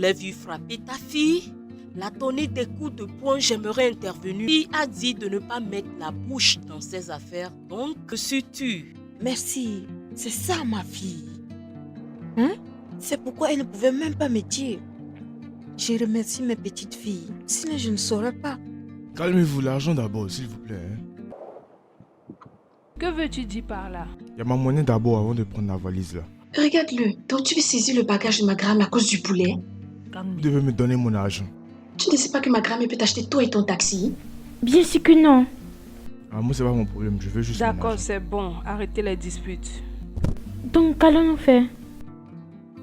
l'ai vu frapper ta fille. La tonner des coups de poing, j'aimerais intervenir. Il a dit de ne pas mettre la bouche dans ses affaires. Donc, que suis-tu? Merci, c'est ça ma fille. Hein? C'est pourquoi elle ne pouvait même pas me dire. Je remercie mes petites filles, sinon je ne saurais pas. Calmez-vous, l'argent d'abord, s'il vous plaît. Hein. Que veux-tu dire par là? Il y a ma monnaie d'abord avant de prendre la valise là. Regarde-le. Donc tu veux saisir le bagage de ma grand-mère à cause du poulet? Vous devez me donner mon argent. Tu ne sais pas que ma grand-mère peut t'acheter toi et ton taxi? Bien sûr que non. Ah, moi c'est pas mon problème, je veux juste mon D'accord, argent. c'est bon. Arrêtez les disputes. Donc, qu'allons-nous faire?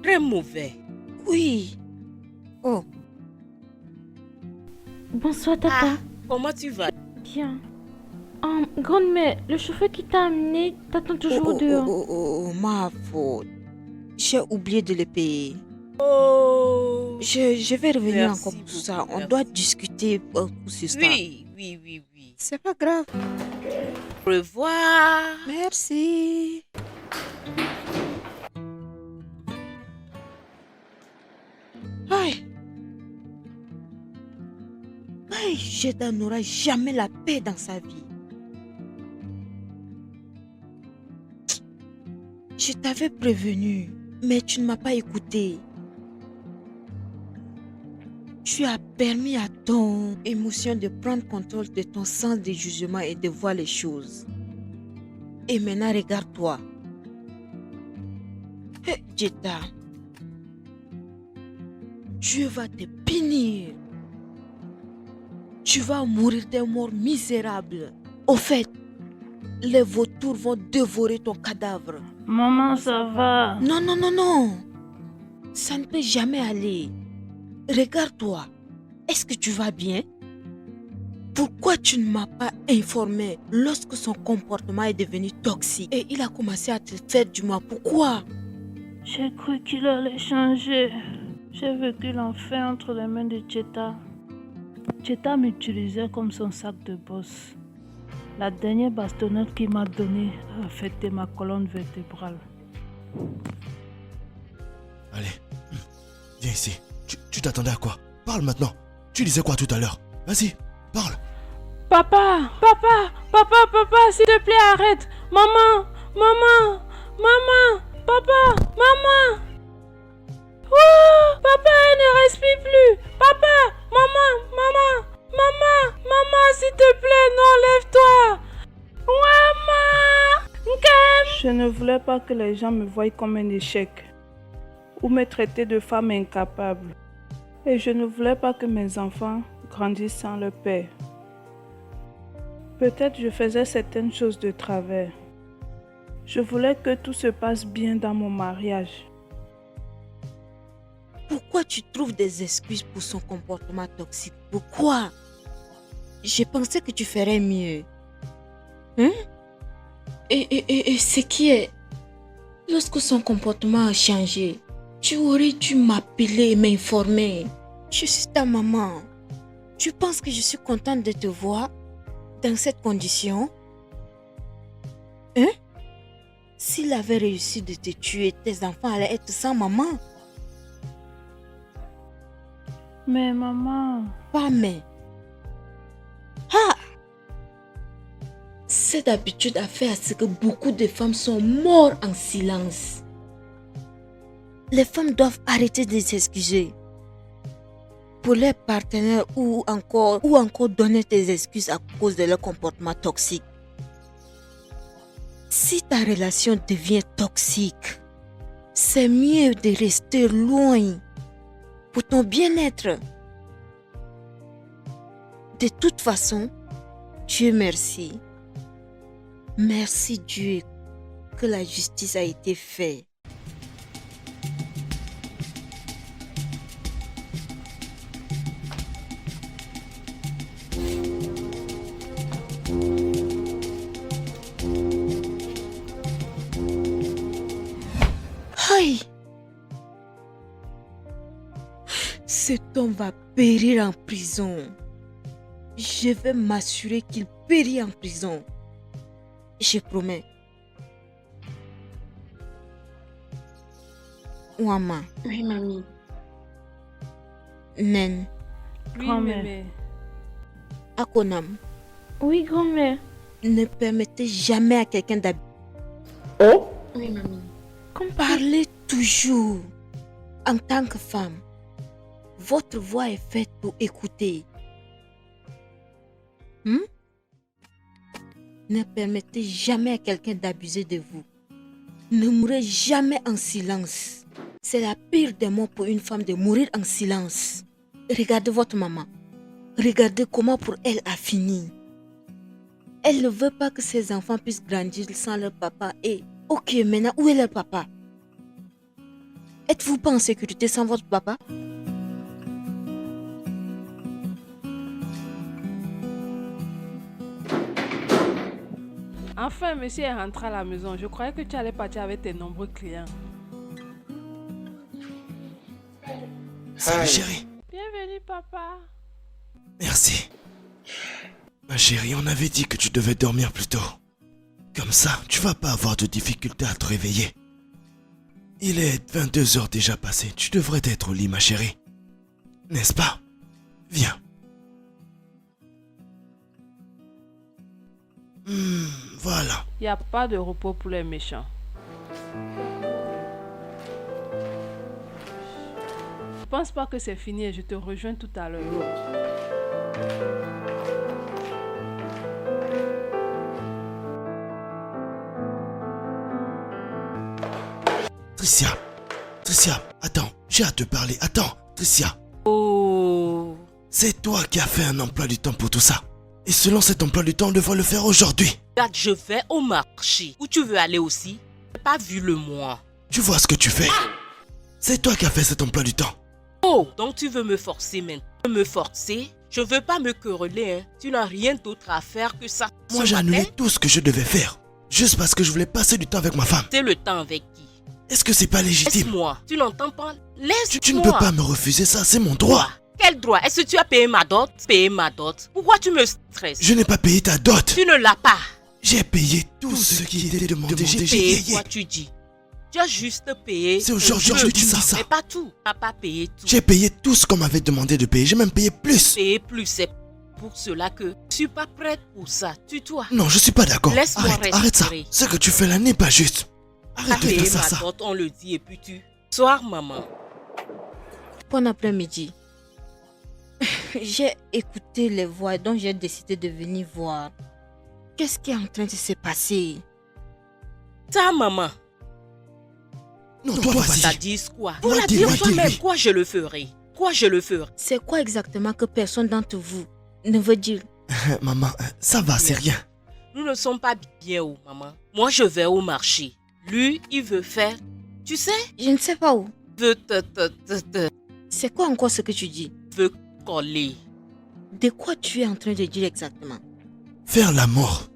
Très mauvais. Oui. Oh, Bonsoir, Tata. Ah, comment tu vas? Bien. Grande-mère, le chauffeur qui t'a amené t'attend toujours oh, dehors. ma faute. J'ai oublié de le payer. Oh. Je vais revenir Merci encore pour beaucoup, ça. On merci. doit discuter pour ce stade. Oui. C'est pas grave. Au revoir. Merci. Aïe. Jeda n'aura jamais la paix dans sa vie. Je t'avais prévenu, mais tu ne m'as pas écouté. Tu as permis à ton émotion de prendre contrôle de ton sens de jugement et de voir les choses. Et maintenant, regarde-toi. Jeda, Dieu va te punir. Tu vas mourir d'un mort misérable. Au fait, les vautours vont dévorer ton cadavre. Maman, ça va. Non. Ça ne peut jamais aller. Regarde-toi. Est-ce que tu vas bien? Pourquoi tu ne m'as pas informé lorsque son comportement est devenu toxique et il a commencé à te faire du mal? Pourquoi? J'ai cru qu'il allait changer. J'ai vécu l'enfer entre les mains de Tcheta. Tcheta m'utilisait comme son sac de bosse. La dernière bastonnette qu'il m'a donnée a affecté ma colonne vertébrale. Allez, viens ici. Tu t'attendais à quoi? Parle maintenant. Tu disais quoi tout à l'heure? Vas-y, parle. Papa, s'il te plaît, arrête. Maman, papa, maman. Oh, papa, elle ne respire plus. Papa, maman, s'il te plaît, non, lève-toi. Maman, je ne voulais pas que les gens me voient comme un échec ou me traiter de femme incapable. Et je ne voulais pas que mes enfants grandissent sans leur père. Peut-être je faisais certaines choses de travers. Je voulais que tout se passe bien dans mon mariage. Pourquoi tu trouves des excuses pour son comportement toxique? Pourquoi? Je pensais que tu ferais mieux. Hein? Et ce qui est... Lorsque son comportement a changé, tu aurais dû m'appeler et m'informer. Je suis ta maman. Tu penses que je suis contente de te voir dans cette condition? Hein? S'il avait réussi de te tuer, tes enfants allaient être sans maman. Mais maman... Pas mais. Ah! Cette habitude a fait à ce que beaucoup de femmes sont mortes en silence. Les femmes doivent arrêter de s'excuser pour leurs partenaires ou encore donner des excuses à cause de leur comportement toxique. Si ta relation devient toxique, c'est mieux de rester loin pour ton bien-être. De toute façon, Dieu merci. Merci Dieu que la justice a été faite. Aïe! Cet homme va périr en prison. Je vais m'assurer qu'il périt en prison. Je promets. Ouama, Oui, mamie. Nen, Oui, Grand-mère. mémé. Akonam, Oui, grand-mère. ne permettez jamais à quelqu'un d'habiter. Oui, mamie. Parlez toujours en tant que femme. Votre voix est faite pour écouter. Ne permettez jamais à quelqu'un d'abuser de vous. Ne mourrez jamais en silence. C'est la pire des morts pour une femme de mourir en silence. Regardez votre maman. Regardez comment pour elle a fini. Elle ne veut pas que ses enfants puissent grandir sans leur papa. Et ok, maintenant, où est leur papa? Êtes-vous pas en sécurité sans votre papa? Enfin, monsieur est rentré à la maison. Je croyais que tu allais partir avec tes nombreux clients. Salut chérie. Bienvenue, papa. Merci. Ma chérie, on avait dit que tu devais dormir plus tôt. Comme ça, tu vas pas avoir de difficulté à te réveiller. Il est 22 heures déjà passées. Tu devrais être au lit, ma chérie. N'est-ce pas? Viens. Voilà. Il n'y a pas de repos pour les méchants. Je pense pas que c'est fini et je te rejoins tout à l'heure. Tricia, attends, j'ai à te parler. Attends, Tricia. Oh, C'est toi qui as fait un emploi du temps pour tout ça. Et selon cet emploi du temps, on devrait le faire aujourd'hui. regarde, je vais au marché. Où tu veux aller aussi? J'ai pas vu le mois. Tu vois ce que tu fais? C'est toi qui as fait cet emploi du temps. Oh, donc tu veux me forcer maintenant? Me forcer? Je veux pas me quereller, hein. Tu n'as rien d'autre à faire que ça. Moi, Ce j'ai annulé matin, tout ce que je devais faire. Juste parce que je voulais passer du temps avec ma femme. c'est le temps avec qui? Est-ce que c'est pas légitime? Laisse-moi. Tu n'entends pas? Laisse-moi. Tu ne peux pas me refuser ça, c'est mon droit. Quoi? Quel droit? Est-ce que tu as payé ma dot? Payé ma dot? Pourquoi tu me stresses? Je n'ai pas payé ta dot. Tu ne l'as pas. J'ai payé tout ce qui était demandé. J'ai Payé payé. quoi tu dis? Tu as juste payé. C'est aujourd'hui que tu dis ça. Mais pas tout. Tu n'as pas payé tout. J'ai payé tout ce qu'on m'avait demandé de payer. J'ai même payé plus. Payé plus, c'est pour cela que je suis pas prête pour ça. Tue-toi. Non, je suis pas d'accord. Laisse-moi Arrête ça. respirer. Ce que tu fais là n'est pas juste. Tu as Arrête de payé faire ma ça. dot, on le dit, et puis tu. Soir, maman. Bon après-midi. J'ai écouté les voix donc j'ai décidé de venir voir. Qu'est-ce qui est en train de se passer? Ta maman. Non, toi, Ça vas-y. dit quoi? Moi, Pour la dis-lui, dire toi-même, dis-lui. quoi je le ferai? Quoi je le ferai? C'est quoi exactement que personne d'entre vous ne veut dire? Maman, ça va, c'est rien. Nous ne sommes pas bien où, maman. Moi, je vais au marché. Lui, il veut faire. Tu sais, Je ne sais pas où. il veut te C'est quoi encore ce que tu dis? veut coller. De quoi tu es en train de dire exactement? Faire l'amour.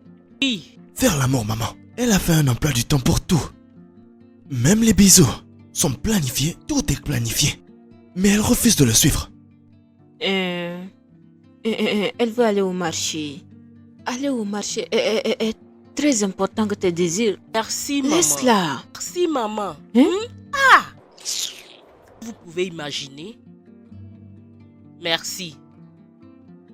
Oui, Faire l'amour, maman. Elle a fait un emploi du temps pour tout. Même les bisous sont planifiés, tout est planifié. Mais elle refuse de le suivre. Elle veut aller au marché. Aller au marché est très important que tes désirs. merci, maman. Laisse-la. Merci, maman. Hein? Ah! Vous pouvez imaginer? Merci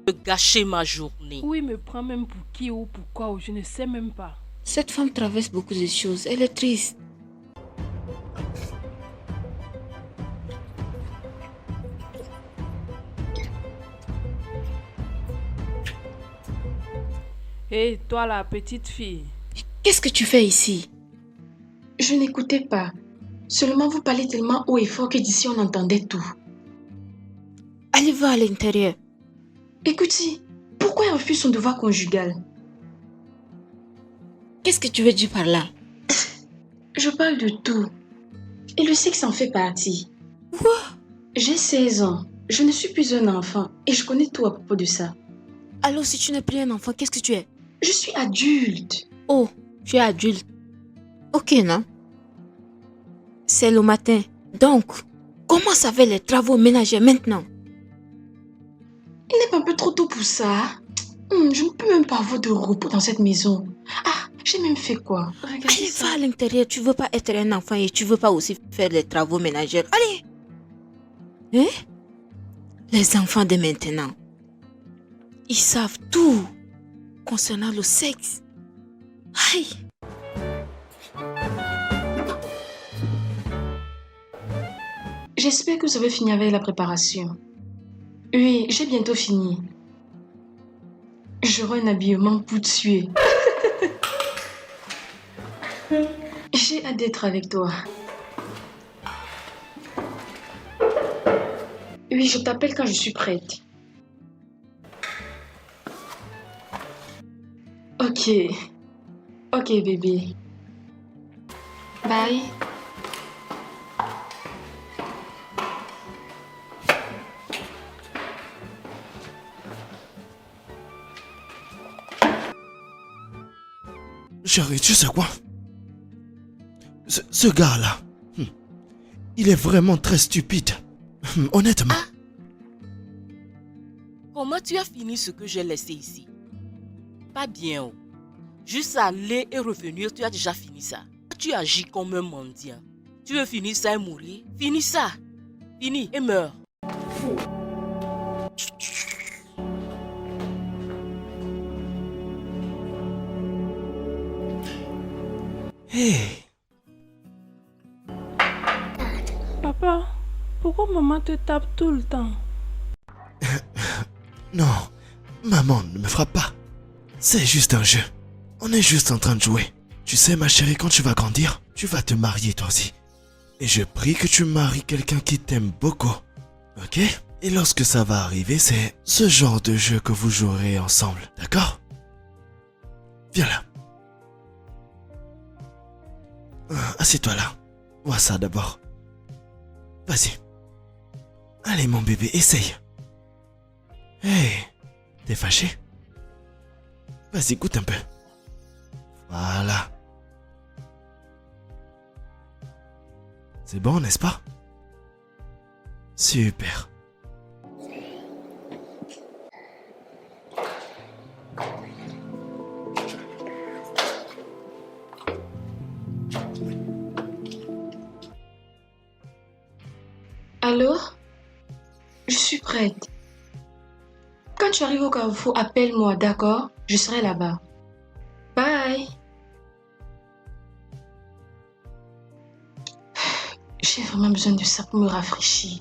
de gâcher ma journée. Ou il me prend même pour qui ou pourquoi ou je ne sais même pas. Cette femme traverse beaucoup de choses. Elle est triste. Hé, toi la petite fille. Qu'est-ce que tu fais ici? Je n'écoutais pas. Seulement vous parlez tellement haut et fort que d'ici on entendait tout. Allez, va à l'intérieur. Écoutez, pourquoi elle refuse son devoir conjugal? Qu'est-ce que tu veux dire par là? Je parle de tout. Et le sexe en fait partie. Quoi? J'ai 16 ans. Je ne suis plus un enfant. Et je connais tout à propos de ça. Alors, si tu n'es plus un enfant, qu'est-ce que tu es? Je suis adulte. Oh, tu es adulte. Ok, non? C'est le matin. Donc, comment ça va les travaux ménagers maintenant? Il n'est pas un peu trop tôt pour ça. Je ne peux même pas avoir de repos dans cette maison. Ah, j'ai même fait quoi? Regardez Allez, ça. va à l'intérieur. Tu veux pas être un enfant et tu veux pas aussi faire les travaux ménagers. Allez! Hein? Les enfants de maintenant, ils savent tout concernant le sexe. Aïe. J'espère que vous avez fini avec la préparation. Oui, j'ai bientôt fini. J'aurai un habillement pour tuer. J'ai hâte d'être avec toi. Oui, je t'appelle quand je suis prête. Ok. Ok, bébé. Bye. Chérie, tu sais quoi? Ce gars-là, il est vraiment très stupide. Honnêtement. Comment tu as fini ce que j'ai laissé ici? Pas bien. Oh. Juste aller et revenir, tu as déjà fini ça. Tu agis comme un mendiant. Tu veux finir ça et mourir? Finis ça. Finis et meurs. Hey, Papa, pourquoi maman te tape tout le temps? non, maman ne me frappe pas. C'est juste un jeu. On est juste en train de jouer. Tu sais, ma chérie, quand tu vas grandir, tu vas te marier toi aussi. Et je prie que tu maries quelqu'un qui t'aime beaucoup. Ok? Et lorsque ça va arriver, c'est ce genre de jeu que vous jouerez ensemble. D'accord? Viens là. Assieds-toi là. Vois ça d'abord. Vas-y. Allez mon bébé, essaye. Hey, t'es fâché? Vas-y, goûte un peu. Voilà. C'est bon, n'est-ce pas? Super. Allô? Je suis prête. Quand tu arrives au carrefour, appelle-moi, d'accord? Je serai là-bas. Bye. J'ai vraiment besoin de ça pour me rafraîchir.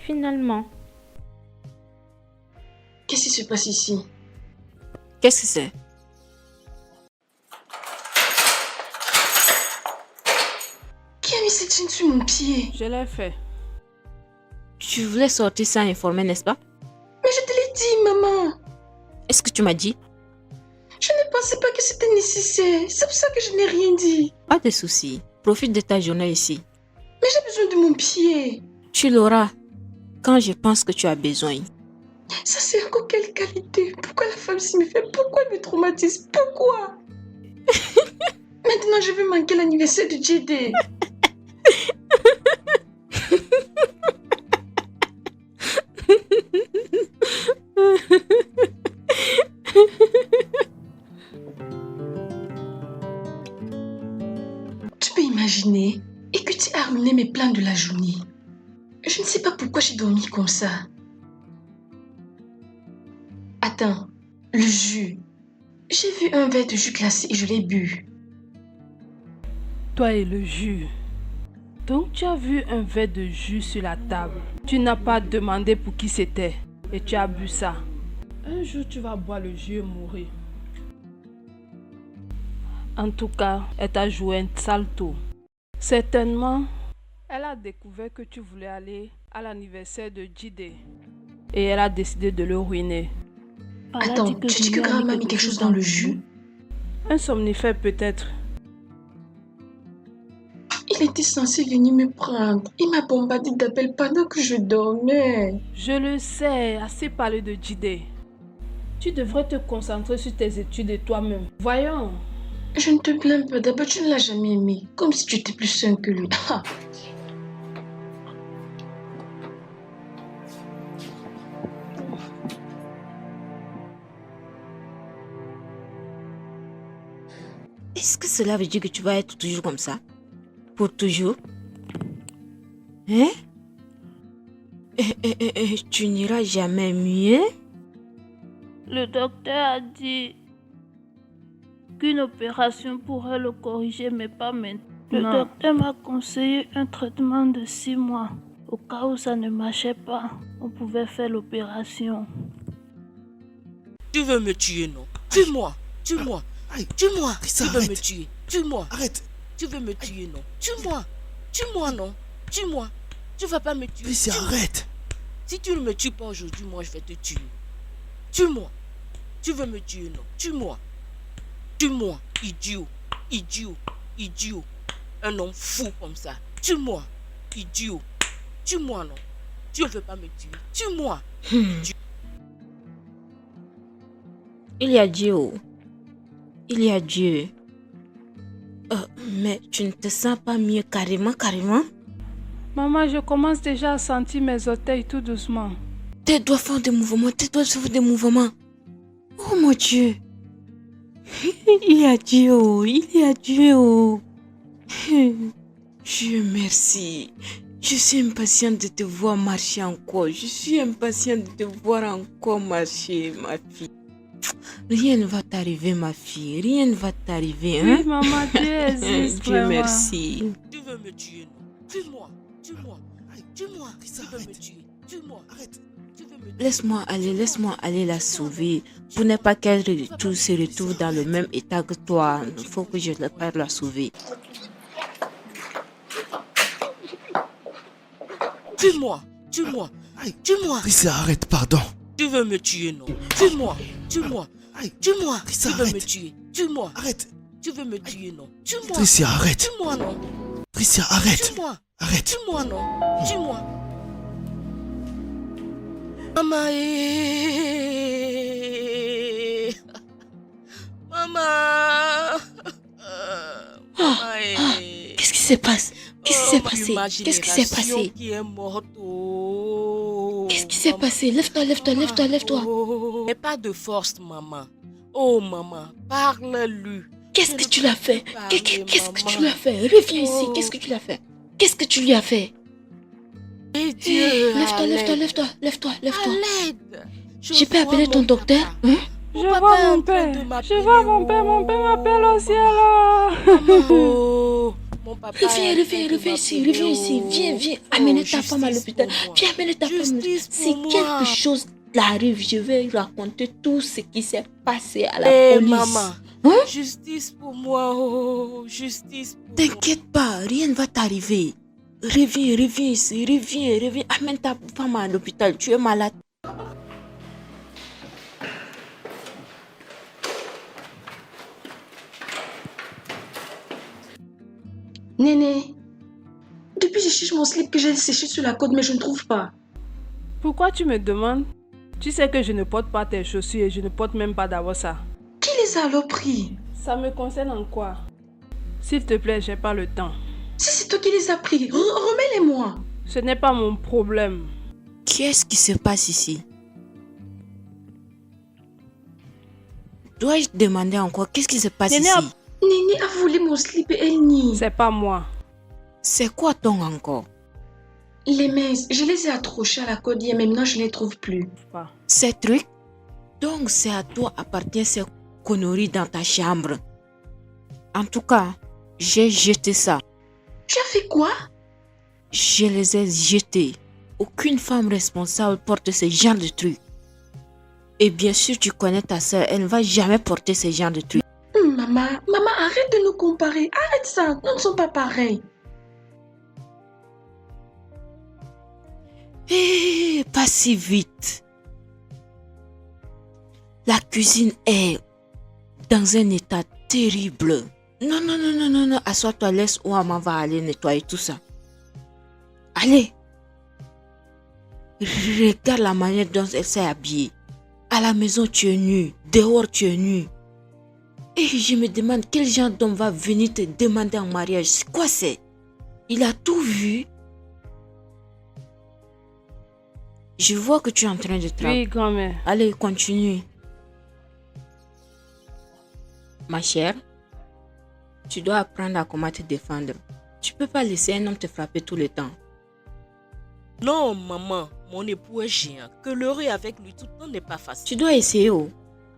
finalement. Qu'est-ce qui se passe ici? Qu'est-ce que c'est? Qui a mis cette chaîne sur mon pied? Je l'ai fait. Tu voulais sortir sans informer, n'est-ce pas? Mais je te l'ai dit, maman. Est-ce que tu m'as dit? Je ne pensais pas que c'était nécessaire. C'est pour ça que je n'ai rien dit. Pas de soucis. Profite de ta journée ici. Mais j'ai besoin de mon pied. Tu l'auras quand je pense que tu as besoin. Ça c'est encore quelle qualité? Pourquoi la femme s'y me fait? Pourquoi elle me traumatise? Pourquoi? Maintenant je vais manquer l'anniversaire de JD. Tu peux imaginer? Et que tu as ruiné mes plans de la journée. Je ne sais pas pourquoi j'ai dormi comme ça. Attends, le jus. J'ai vu un verre de jus glacé et je l'ai bu. Toi et le jus. Donc tu as vu un verre de jus sur la table. Tu n'as pas demandé pour qui c'était. Et tu as bu ça. Un jour tu vas boire le jus et mourir. En tout cas, elle t'a joué un sale tour. Certainement, elle a découvert que tu voulais aller à l'anniversaire de JD. Et elle a décidé de le ruiner. Attends, tu dis que Graham a mis quelque chose dans le jus? Un somnifère peut-être. Il était censé venir me prendre. Il m'a bombardé d'appels pendant que je dormais. Je le sais, assez parlé de JD. Tu devrais te concentrer sur tes études et toi-même. Voyons. Je ne te plains pas, d'abord tu ne l'as jamais aimé. Comme si tu étais plus sain que lui. Ah. Est-ce que cela veut dire que tu vas être toujours comme ça? Pour toujours? Hein? Tu n'iras jamais mieux? Le docteur a dit qu'une opération pourrait le corriger, mais pas maintenant. Le docteur m'a conseillé un traitement de 6 mois. Au cas où ça ne marchait pas, on pouvait faire l'opération. Tu veux me tuer, non? Tue-moi, tue-moi, tue-moi. Trissa, Tu veux me arrête. tuer, tue-moi. Arrête. Tu veux me tuer, non? Tue-moi, tue-moi, non? Tue-moi. Tu vas pas me tuer. Tricia, Tue-moi. arrête. Si tu ne me tues pas aujourd'hui, moi je vais te tuer. Tue-moi. Tu veux me tuer, non? Tue-moi. Tue-moi, idiot, idiot, idiot. Un homme fou comme ça. Tue-moi, idiot. Tue-moi, non? Tu ne veux pas me tuer. Tue-moi. Il y a Dieu. Il y a Dieu. Mais tu ne te sens pas mieux carrément? Maman, je commence déjà à sentir mes orteils tout doucement. Tes doigts font des mouvements. Oh mon Dieu. Il y a Dieu. Dieu merci. Je suis impatiente de te voir marcher encore. Je suis impatiente de te voir encore marcher, ma fille. Rien ne va t'arriver, ma fille. Rien ne va t'arriver, hein? Oui, maman, Dieu existe Dieu vraiment. merci. Tu veux me tuer, non? Tue-moi, tue-moi, tue-moi. Tu veux me tuer. Tue-moi. Arrête. Tu veux me tuer. Laisse-moi aller la sauver. Pour ne pas qu'elle se retrouve dans le même état que toi. Il faut que je la sauver. Tue-moi, tue-moi, tue-moi. Tricia, arrête, pardon. Tu veux me tuer, non? Tue-moi, tue-moi, tue-moi. Tricia, Tu veux me arrête. tuer. Tue-moi. Arrête. Tu veux me tuer, non? Tue-moi. Tricia, arrête. Tue-moi, non? Tricia, arrête. Tue-moi. Arrête. Tue-moi, non? Tue-moi. Maman, Maman. Qu'est-ce qui se passe? Qu'est-ce qui s'est Ma passé? Qu'est-ce qui s'est passé? qui est morte. Oh, Qu'est-ce qui s'est maman. passé? Lève-toi. Mais pas de force, maman. Oh, maman, parle-lui. Qu'est-ce que tu l'as fait? Parlez, Qu'est-ce que tu maman. lui as fait? Reviens ici. Oh. Qu'est-ce que tu l'as fait? Qu'est-ce que tu lui as fait? Et Dieu, Lève-toi. À l'aide. Je peux appeler ton docteur? Hein? Je papa vois est en mon train père. de m'appeler, Je vois mon père. Mon père m'appelle au ciel. Oh, Mon papa Reviens ici, viens, amener ta femme à l'hôpital. Viens amener ta femme à l'hôpital. Si quelque chose t'arrive, je vais raconter tout ce qui s'est passé à la police. Maman, Hein? justice pour moi, oh, justice pour moi. T'inquiète pas, rien ne va t'arriver. Reviens ici, reviens. Amène ta femme à l'hôpital, tu es malade. Néné, depuis je cherche mon slip que j'ai séché sur la côte, mais je ne trouve pas. Pourquoi tu me demandes? Tu sais que je ne porte pas tes chaussures et je ne porte même pas d'abord ça. Qui les a alors pris? Ça me concerne en quoi? S'il te plaît, j'ai pas le temps. Si c'est toi qui les as pris, remets-les-moi. Ce n'est pas mon problème. Qu'est-ce qui se passe ici? Dois-je demander encore qu'est-ce qui se passe Néné ici? Néné a volé mon slip et elle nie. C'est pas moi. C'est quoi ton encore? Les minces, je les ai accrochées à la côte hier, mais maintenant je ne les trouve plus. Pas. Ces trucs? Donc c'est à toi appartient ces conneries dans ta chambre. En tout cas, j'ai jeté ça. Tu as fait quoi? Je les ai jetés. Aucune femme responsable porte ce genre de trucs. Et bien sûr, tu connais ta soeur, elle ne va jamais porter ce genre de trucs. Maman, arrête de nous comparer. Arrête ça, nous ne sommes pas pareils. Hé, pas si vite. La cuisine est dans un état terrible. Non. Assois-toi, laisse Ouama va aller nettoyer tout ça. Allez. Regarde la manière dont elle s'est habillée. À la maison, tu es nue. Dehors, tu es nue. Et je me demande quel genre d'homme va venir te demander en mariage. C'est quoi c'est? Il a tout vu. Je vois que tu es en train de travailler. Oui, grand-mère. Allez, continue. Ma chère, tu dois apprendre à comment te défendre. Tu peux pas laisser un homme te frapper tout le temps. Non, maman, mon époux est géant. Que l'heureux avec lui tout le temps n'est pas facile. Tu dois essayer, oh.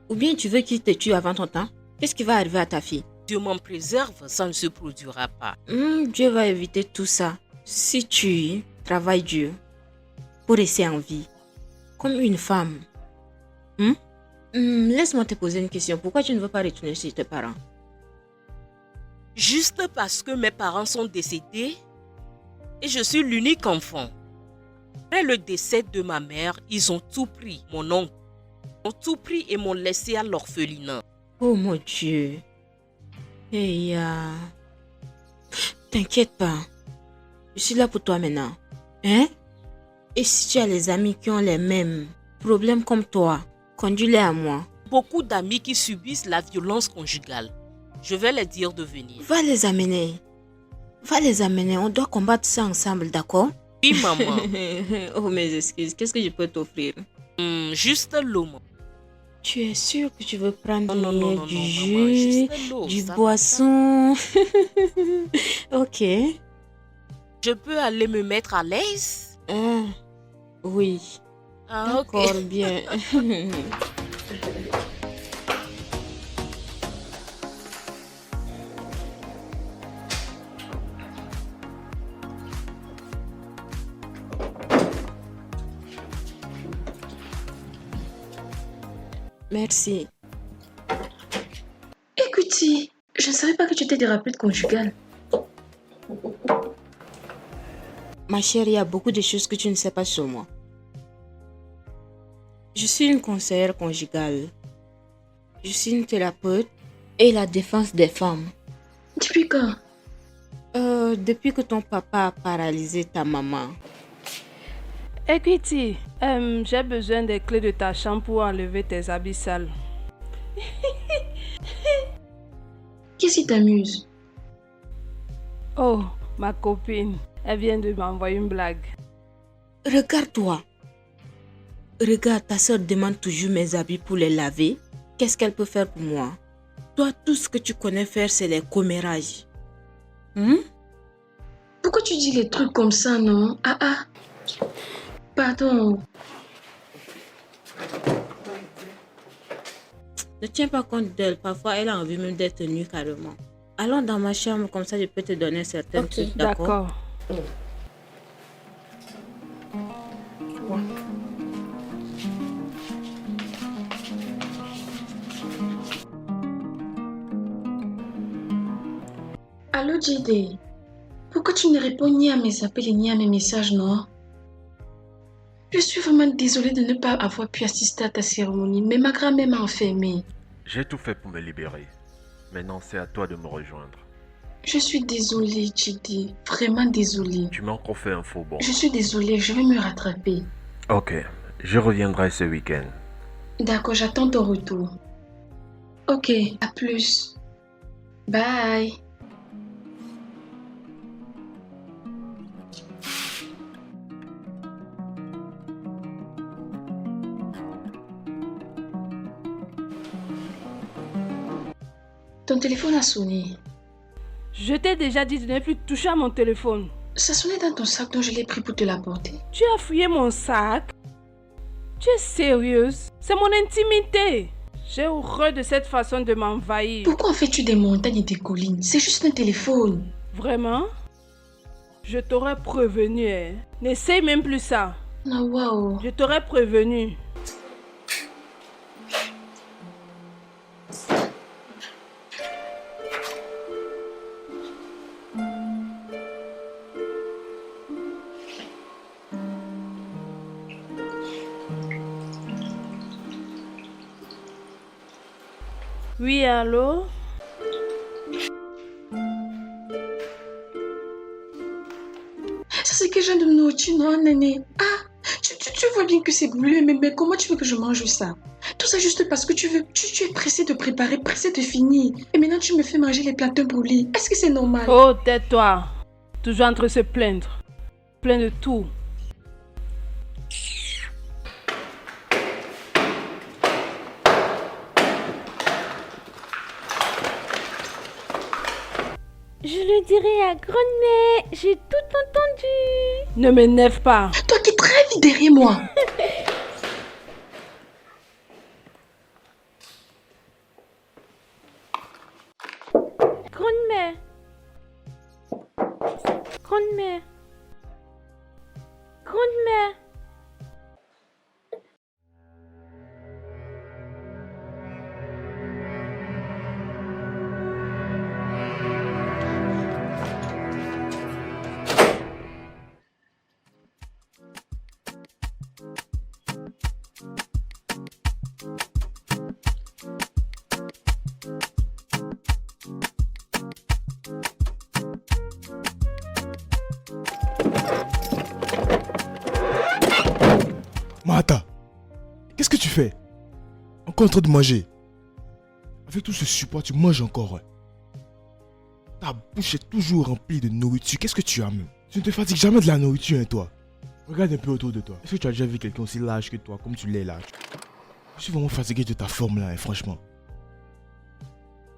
Ou bien tu veux qu'il te tue avant ton temps? Qu'est-ce qui va arriver à ta fille? Dieu m'en préserve, ça ne se produira pas. Dieu va éviter tout ça. Si tu travailles dur pour rester en vie, comme une femme. Laisse-moi te poser une question. Pourquoi tu ne veux pas retourner chez tes parents? Juste parce que mes parents sont décédés et je suis l'unique enfant. Après le décès de ma mère, ils ont tout pris, mon oncle. Ils ont tout pris et m'ont laissé à l'orphelinat. Oh mon Dieu. Hey, t'inquiète pas. Je suis là pour toi maintenant. Hein? Et si tu as les amis qui ont les mêmes problèmes comme toi, conduis-les à moi. Beaucoup d'amis qui subissent la violence conjugale. Je vais les dire de venir. Va les amener. On doit combattre ça ensemble, d'accord? Oui, maman. Oh, mes excuses. Qu'est-ce que je peux t'offrir? Juste l'eau, maman. Tu es sûr que tu veux prendre Non, du maman, jus, juste l'eau, du ça va, boisson? Ok. Je peux aller me mettre à l'aise? Oui. Ah, ok. D'accord, bien. Merci. Écoutez, je ne savais pas que tu étais thérapeute conjugale. Ma chère, il y a beaucoup de choses que tu ne sais pas sur moi. Je suis une conseillère conjugale. Je suis une thérapeute et la défense des femmes. Depuis quand? Depuis que ton papa a paralysé ta maman. Equity, j'ai besoin des clés de ta chambre pour enlever tes habits sales. Qu'est-ce qui t'amuse? Oh, ma copine, elle vient de m'envoyer une blague. Regarde-toi. Regarde, ta soeur demande toujours mes habits pour les laver. Qu'est-ce qu'elle peut faire pour moi? Toi, tout ce que tu connais faire, c'est les commérages. Pourquoi tu dis les trucs comme ça, non? Pardon. Ne tiens pas compte d'elle. Parfois, elle a envie même d'être nue carrément. Allons dans ma chambre, comme ça je peux te donner certains Ok, trucs, d'accord? D'accord. Allô, JD. Pourquoi tu ne réponds ni à mes appels ni à mes messages, non? Je suis vraiment désolée de ne pas avoir pu assister à ta cérémonie, mais ma grand-mère m'a enfermée. J'ai tout fait pour me libérer. Maintenant, c'est à toi de me rejoindre. Je suis désolée, JD. Vraiment désolée. Tu m'as encore fait un faux bond. Je suis désolée, je vais me rattraper. Ok, je reviendrai ce week-end. D'accord, j'attends ton retour. Ok, à plus. Bye. Ton téléphone a sonné. Je t'ai déjà dit de ne plus toucher à mon téléphone. Ça sonnait dans ton sac, donc je l'ai pris pour te l'apporter. Tu as fouillé mon sac? Tu es sérieuse? C'est mon intimité. J'ai horreur de cette façon de m'envahir. Pourquoi en fais-tu des montagnes et des collines? C'est juste un téléphone. Vraiment? Je t'aurais prévenu, hein. N'essaye même plus ça. Ah, waouh. Je t'aurais prévenu. Oui, allô? Ça, c'est quel genre de nourriture, non, Néné? Ah, tu vois bien que c'est bleu, mais comment tu veux que je mange ça? Tout ça juste parce que tu es pressé de préparer, pressé de finir. Et maintenant, tu me fais manger les platins brûlés. Est-ce que c'est normal? Oh, tais-toi. Toujours en train de se plaindre. Plein de tout. Je le dirai à grand-mère. J'ai tout entendu. Ne m'énerve pas. Toi qui très vite derrière moi. Grand-mère. Grand-mère. Grand-mère. Martha, qu'est-ce que tu fais? Encore en train de manger? Avec tout ce support, tu manges encore. Ouais. Ta bouche est toujours remplie de nourriture. Qu'est-ce que tu as même? Tu ne te fatigues jamais de la nourriture, hein, toi. Regarde un peu autour de toi. Est-ce que tu as déjà vu quelqu'un aussi large que toi, comme tu l'es là? Je suis vraiment fatigué de ta forme là, hein, franchement.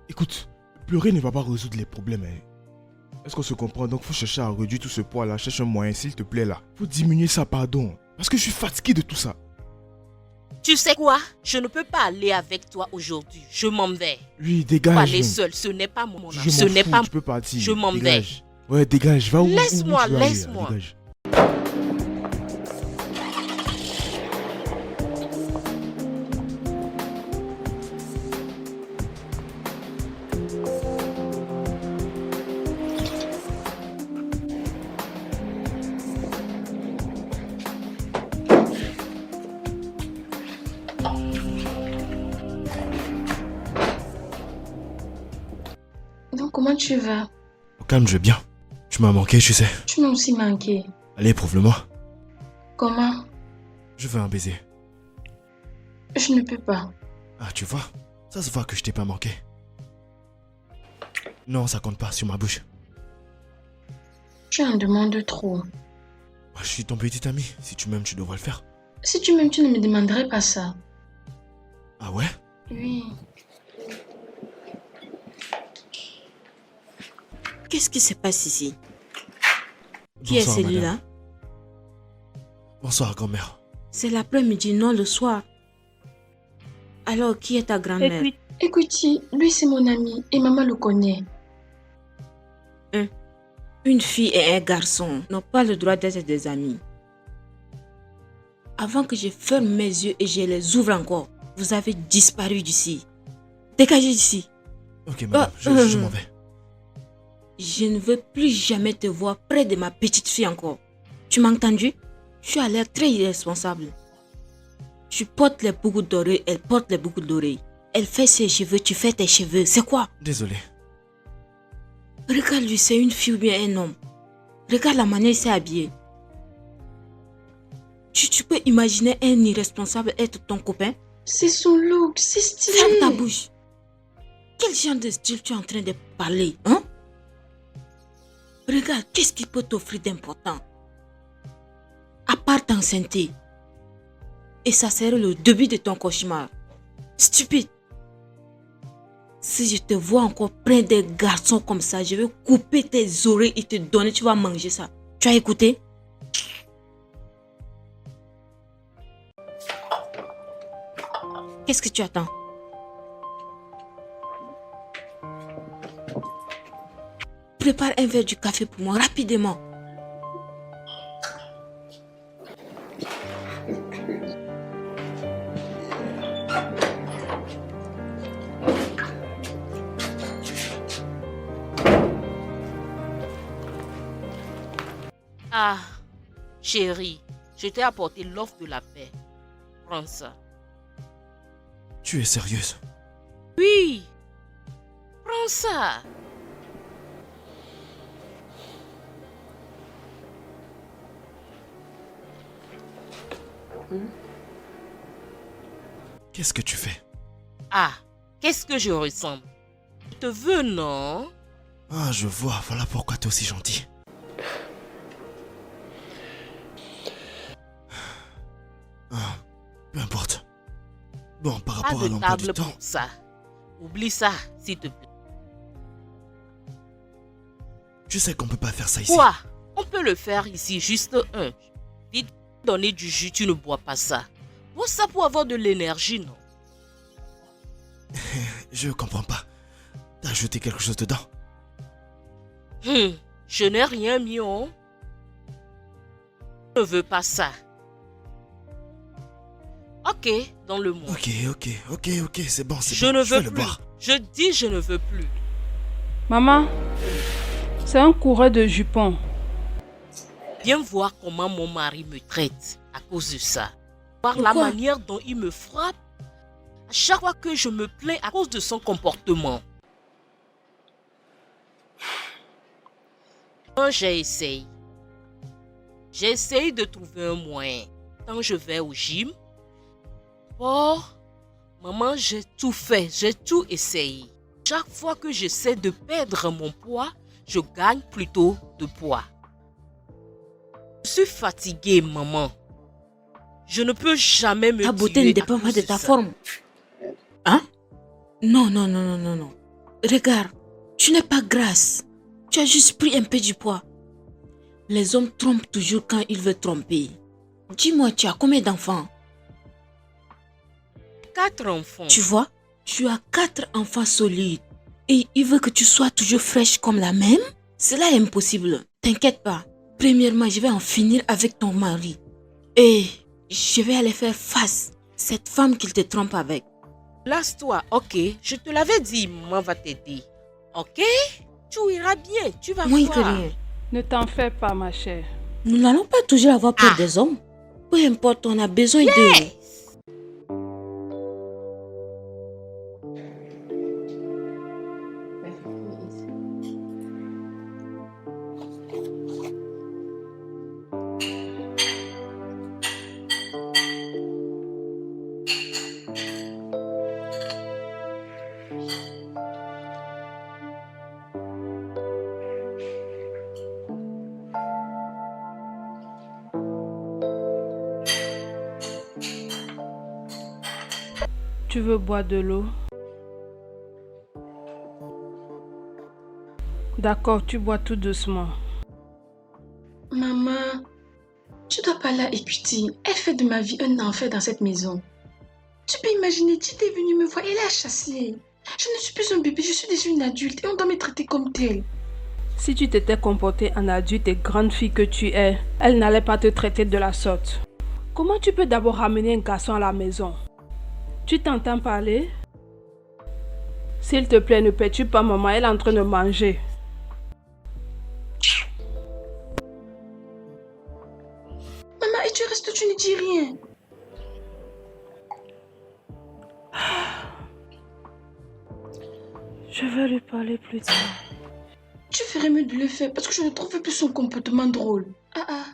Écoute, pleurer ne va pas résoudre les problèmes. Hein. Est-ce qu'on se comprend? Donc faut chercher à réduire tout ce poids là. Cherche un moyen, s'il te plaît là. Faut diminuer ça, pardon. Parce que je suis fatigué de tout ça. Tu sais quoi? Je ne peux pas aller avec toi aujourd'hui. Je m'en vais. Oui, Faut dégage. aller seul. Ce n'est pas mon moment. Je Ce m'en n'est fous, pas. tu peux partir. Je m'en vais. Dégage. Ouais, dégage. Va où Laisse-moi, tu veux aller, là, laisse-moi. dégage. Donc, comment tu vas? Au calme, je vais bien. Tu m'as manqué, tu sais. Tu m'as aussi manqué. Allez, prouve-le-moi. Comment? Je veux un baiser. Je ne peux pas. Ah, tu vois, ça se voit que je t'ai pas manqué. Non, ça compte pas sur ma bouche. Tu en demandes trop. Moi, je suis ton petit ami. Si tu m'aimes, tu devrais le faire. Si tu m'aimes, tu ne me demanderais pas ça. Ah ouais? Oui. Qu'est-ce qui se passe ici? Qui Bonsoir, est celui-là? madame. Bonsoir, grand-mère. C'est l'après-midi, non le soir. Alors, qui est ta grand-mère? Écoute, lui c'est mon ami et maman le connaît. Une fille et un garçon n'ont pas le droit d'être des amis. Avant que je ferme mes yeux et je les ouvre encore, vous avez disparu d'ici. Dégagez d'ici. Ok, madame, je m'en vais. Je ne veux plus jamais te voir près de ma petite fille encore. Tu m'as entendu? Tu as l'air très irresponsable. Tu portes les boucles d'oreilles, elle porte les boucles d'oreilles. Elle fait ses cheveux, tu fais tes cheveux. C'est quoi? Désolé. Regarde-lui, c'est une fille ou bien un homme. Regarde la manière il s'est habillé. Tu peux imaginer un irresponsable être ton copain? C'est son look, c'est stylé. Ferme ta bouche. Quel genre de style tu es en train de parler, hein? Regarde, qu'est-ce qu'il peut t'offrir d'important? À part t'enceinte. Et ça serait le début de ton cauchemar. Stupide. Si je te vois encore près des garçons comme ça, je vais couper tes oreilles et te donner, tu vas manger ça. Tu as écouté? Qu'est-ce que tu attends? Prépare un verre du café pour moi, rapidement. Ah, chérie, je t'ai apporté l'offre de la paix. Prends ça. Tu es sérieuse? Oui, prends ça. Qu'est-ce que tu fais? Ah, qu'est-ce que je ressemble? Je te veux, non? Ah, je vois, voilà pourquoi t'es aussi gentil. Ah, peu importe. Bon, par Pas rapport à de l'emploi du table temps... pour ça. Oublie ça, s'il te plaît. Tu sais qu'on peut pas faire ça ici. Quoi? On peut le faire ici, juste un. Vite, donner du jus, tu ne bois pas ça. Bois ça pour avoir de l'énergie, non? Je comprends pas. T'as ajouté quelque chose dedans? Je n'ai rien mis, hein. Je ne veux pas ça. Ok, dans le mois. Ok, c'est bon, Je bon. ne Je vais veux le plus. boire. Je dis je ne veux plus. Maman, c'est un coureur de jupons. Viens voir comment mon mari me traite à cause de ça. Voir la Pourquoi? manière dont il me frappe à chaque fois que je me plains à cause de son comportement. Quand j'essaye de trouver un moyen. Quand je vais au gym, oh, maman, j'ai tout fait, j'ai tout essayé. Chaque fois que j'essaie de perdre mon poids, je gagne plutôt de poids. Je suis fatiguée, maman. Je ne peux jamais me Ta beauté ne dépend pas de ta forme. Hein? Non. Regarde, tu n'es pas grasse. Tu as juste pris un peu du poids. Les hommes trompent toujours quand ils veulent tromper. Dis-moi, tu as combien d'enfants? 4 enfants. Tu vois, tu as 4 enfants solides. Et il veut que tu sois toujours fraîche comme la même? Cela est impossible. T'inquiète pas. Premièrement, je vais en finir avec ton mari. Et je vais aller faire face à cette femme qu'il te trompe avec. Laisse-toi, ok? Je te l'avais dit, maman va t'aider. Ok? Tu iras bien, tu vas Moins voir. que rien. Ne t'en fais pas, ma chère. Nous n'allons pas toujours avoir peur des hommes. Peu importe, on a besoin d'eux. Tu veux boire de l'eau? D'accord, tu bois tout doucement. Maman, tu dois pas la écouter. Elle fait de ma vie un enfer dans cette maison. Tu peux imaginer, tu es venue me voir, elle a chassé. Je ne suis plus un bébé, je suis déjà une adulte et on doit me traiter comme telle. Si tu t'étais comportée en adulte et grande fille que tu es, elle n'allait pas te traiter de la sorte. Comment tu peux d'abord ramener un garçon à la maison? Tu t'entends parler? S'il te plaît, ne perturbe pas maman, elle est en train de manger. Maman, et tu restes, tu ne dis rien. Je vais lui parler plus tard. Tu ferais mieux de le faire parce que je ne trouve plus son comportement drôle. Ah ah.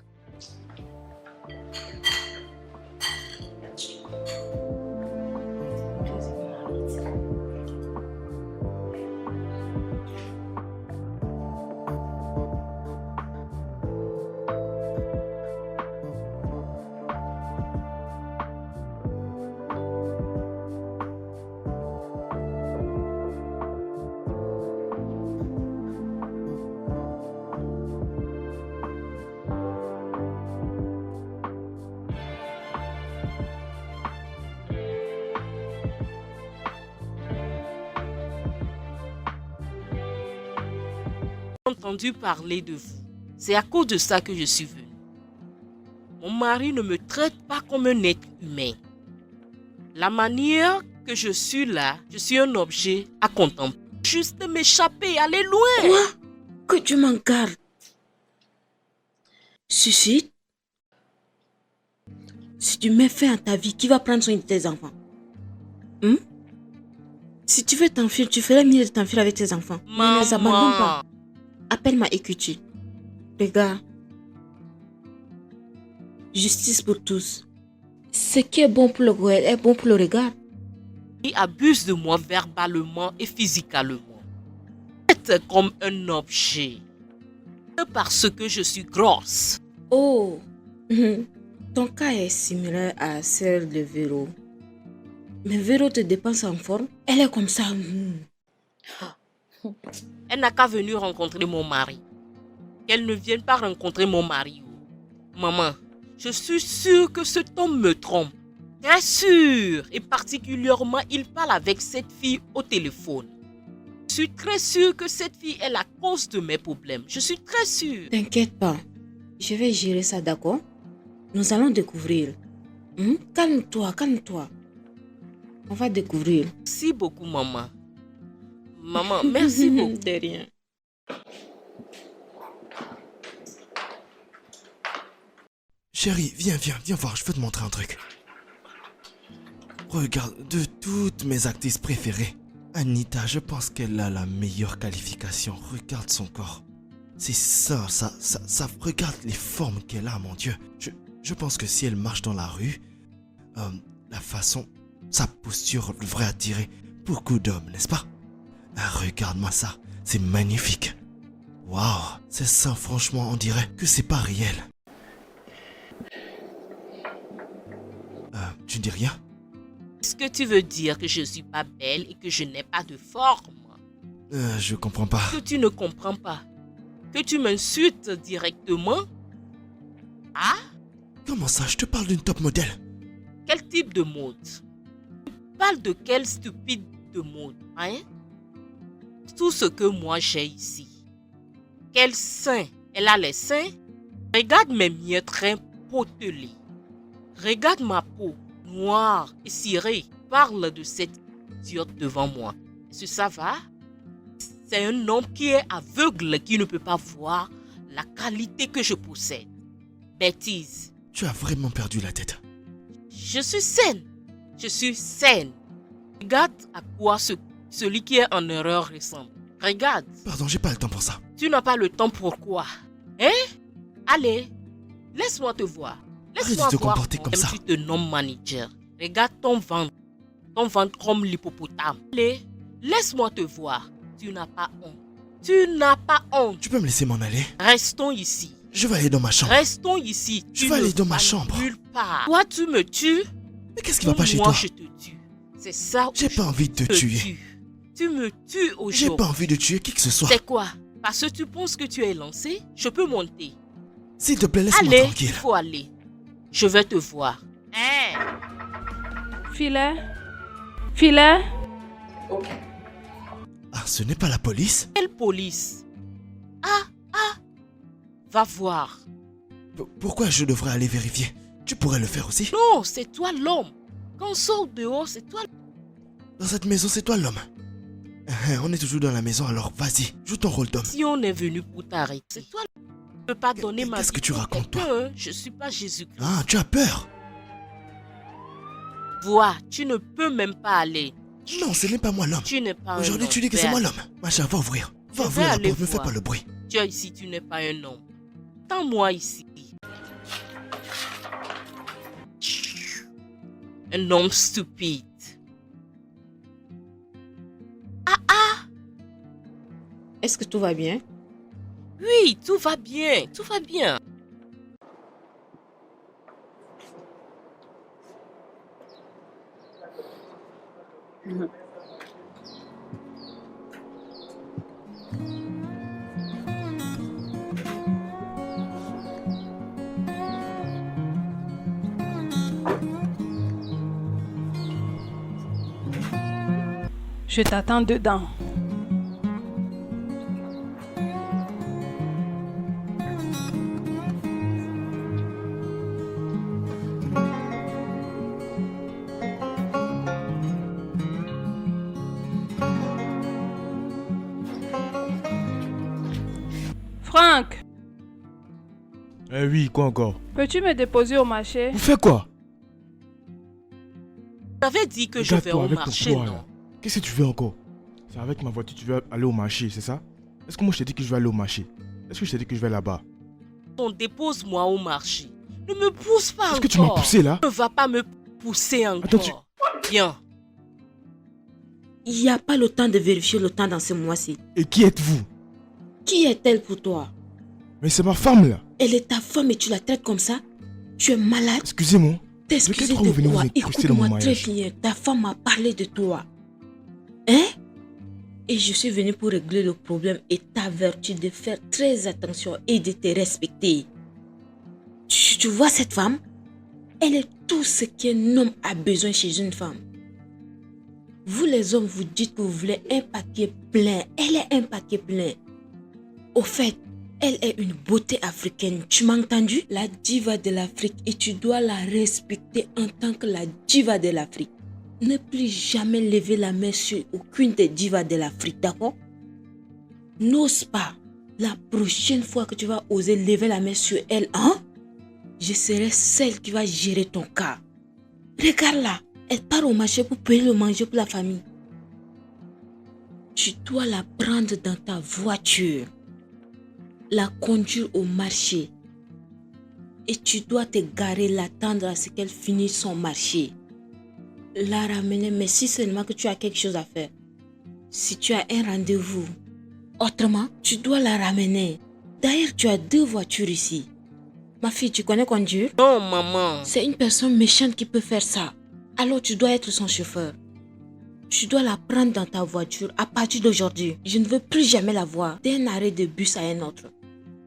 Entendu parler de vous. C'est à cause de ça que je suis venue. Mon mari ne me traite pas comme un être humain. La manière que je suis là, je suis un objet à contempler. Juste m'échapper, aller loin. Quoi? Que Dieu m'en garde. Suicide? Si tu mets fin à ta vie, qui va prendre soin de tes enfants? Si tu veux t'enfuir, tu ferais mieux de t'enfuir avec tes enfants. Ne les abandonne pas. Appelle-moi Écutie. Regarde. Justice pour tous. Ce qui est bon pour le goël est bon pour le regard. Il abuse de moi verbalement et physiquement. C'est comme un objet. Parce que je suis grosse. Oh. Ton cas est similaire à celle de Véro. Mais Véro te dépense en forme. Elle est comme ça. Elle n'a qu'à venir rencontrer mon mari. Qu'elle ne vienne pas rencontrer mon mari. Maman, je suis sûre que cet homme me trompe. Très sûr. Et particulièrement, il parle avec cette fille au téléphone. Je suis très sûre que cette fille est la cause de mes problèmes. Je suis très sûre. T'inquiète pas. Je vais gérer ça, d'accord? Nous allons découvrir. Calme-toi, calme-toi. On va découvrir. Merci beaucoup, maman. Maman, merci beaucoup. De rien. Chérie, viens voir, je veux te montrer un truc. Regarde, de toutes mes actrices préférées, Anita, je pense qu'elle a la meilleure qualification. Regarde son corps. C'est ça, regarde les formes qu'elle a, mon Dieu. Je pense que si elle marche dans la rue, la façon, sa posture devrait attirer beaucoup d'hommes, n'est-ce pas? Regarde-moi ça, c'est magnifique. Waouh, c'est ça, franchement, on dirait que c'est pas réel. Tu ne dis rien? Est-ce que tu veux dire que je ne suis pas belle et que je n'ai pas de forme? Je comprends pas. Que tu ne comprends pas? Que tu m'insultes directement? Ah? Comment ça? Je te parle d'une top modèle. Quel type de mode? Tu parles de quel stupide de mode, hein? Tout ce que moi j'ai ici. Quel sein? Elle a les seins? Regarde mes miettes très potelées. Regarde ma peau, noire et cirée. Parle de cette idiote devant moi. Est-ce que ça va? C'est un homme qui est aveugle, qui ne peut pas voir la qualité que je possède. Bêtise. Tu as vraiment perdu la tête. Je suis saine. Je suis saine. Regarde à quoi celui qui est en erreur ressemble. Regarde. Pardon, j'ai pas le temps pour ça. Tu n'as pas le temps pourquoi? Hein? Allez, laisse-moi te voir. Laisse-moi Arrête de te voir comporter comme ça. Tu te nommes manager. Regarde ton ventre. Ton ventre comme l'hippopotame. Allez, laisse-moi te voir. Tu n'as pas honte. Tu n'as pas honte. Tu peux me laisser m'en aller? Restons ici. Je vais aller dans ma chambre. Restons ici. Je vais aller dans ma chambre. Nulle part. Toi, tu me tues. Mais qu'est-ce qui va pas chez moi, toi? je te tue. C'est ça. J'ai pas envie de te tuer. Tu me tues aujourd'hui. J'ai pas envie de tuer qui que ce soit. C'est quoi? Parce que tu penses que tu es lancé? Je peux monter. S'il te plaît, laisse-moi Allez, tranquille. il faut aller. Je vais te voir. Hein? Filet? Filet? Ah, ce n'est pas la police? Quelle police? Ah, Va voir. Pourquoi je devrais aller vérifier? Tu pourrais le faire aussi. Non, c'est toi l'homme. Quand on sort dehors, c'est toi. Dans cette maison, c'est toi l'homme. On est toujours dans la maison, alors vas-y, joue ton rôle d'homme. Si on est venu pour t'arrêter, c'est toi. Je ne peux pas donner ma vie. Qu'est-ce que tu racontes, toi? Je ne suis pas Jésus-Christ. Ah, tu as peur? Vois, tu ne peux même pas aller. Non, ce n'est pas moi l'homme. Tu n'es pas un homme. Aujourd'hui, tu dis que c'est moi l'homme. Macha, va ouvrir. Va Je ouvrir vais la aller porte, ne fais voir. pas le bruit. Tu es ici, tu n'es pas un homme. Attends-moi ici. Un homme stupide. Est-ce que tout va bien? Oui, tout va bien, tout va bien. Je t'attends dedans. Franck, Eh oui, quoi encore? peux-tu me déposer au marché? Vous faites quoi? J'avais dit que je vais Regarde-toi au avec ton marché, poids, non? là. Qu'est-ce que tu veux encore? C'est avec ma voiture, tu veux aller au marché, c'est ça? Est-ce que moi je t'ai dit que je vais aller au marché? Est-ce que je t'ai dit que je vais là-bas? On dépose-moi au marché. Ne me pousse pas encore. Est-ce que tu m'as poussé là? Ne va pas me pousser encore. Attends, Viens. Il n'y a pas le temps de vérifier le temps dans ce mois-ci. Et qui êtes-vous? Qui est-elle pour toi? Mais c'est ma femme là. Elle est ta femme et tu la traites comme ça? Tu es malade? Excusez-moi. T'excuser De quel droit vous venez de quoi? vous incruster dans mon Écoute-moi très mariage? bien. Ta femme m'a parlé de toi. Hein? Et je suis venue pour régler le problème et t'avertir de faire très attention et de te respecter. Tu vois cette femme? Elle est tout ce qu'un homme a besoin chez une femme. Vous les hommes, vous dites que vous voulez un paquet plein. Elle est un paquet plein. Au fait, elle est une beauté africaine. Tu m'as entendu? La diva de l'Afrique. Et tu dois la respecter en tant que la diva de l'Afrique. Ne plus jamais lever la main sur aucune des divas de l'Afrique, d'accord? N'ose pas. La prochaine fois que tu vas oser lever la main sur elle, hein? Je serai celle qui va gérer ton cas. Regarde-la. Elle part au marché pour payer le manger pour la famille. Tu dois la prendre dans ta voiture. La conduire au marché. Et tu dois te garer, l'attendre à ce qu'elle finisse son marché. La ramener, mais si seulement que tu as quelque chose à faire. Si tu as un rendez-vous. Autrement, tu dois la ramener. D'ailleurs, tu as 2 voitures ici. Ma fille, tu connais conduire? Non, maman. C'est une personne méchante qui peut faire ça. Alors tu dois être son chauffeur. Tu dois la prendre dans ta voiture à partir d'aujourd'hui. Je ne veux plus jamais la voir d'un arrêt de bus à un autre.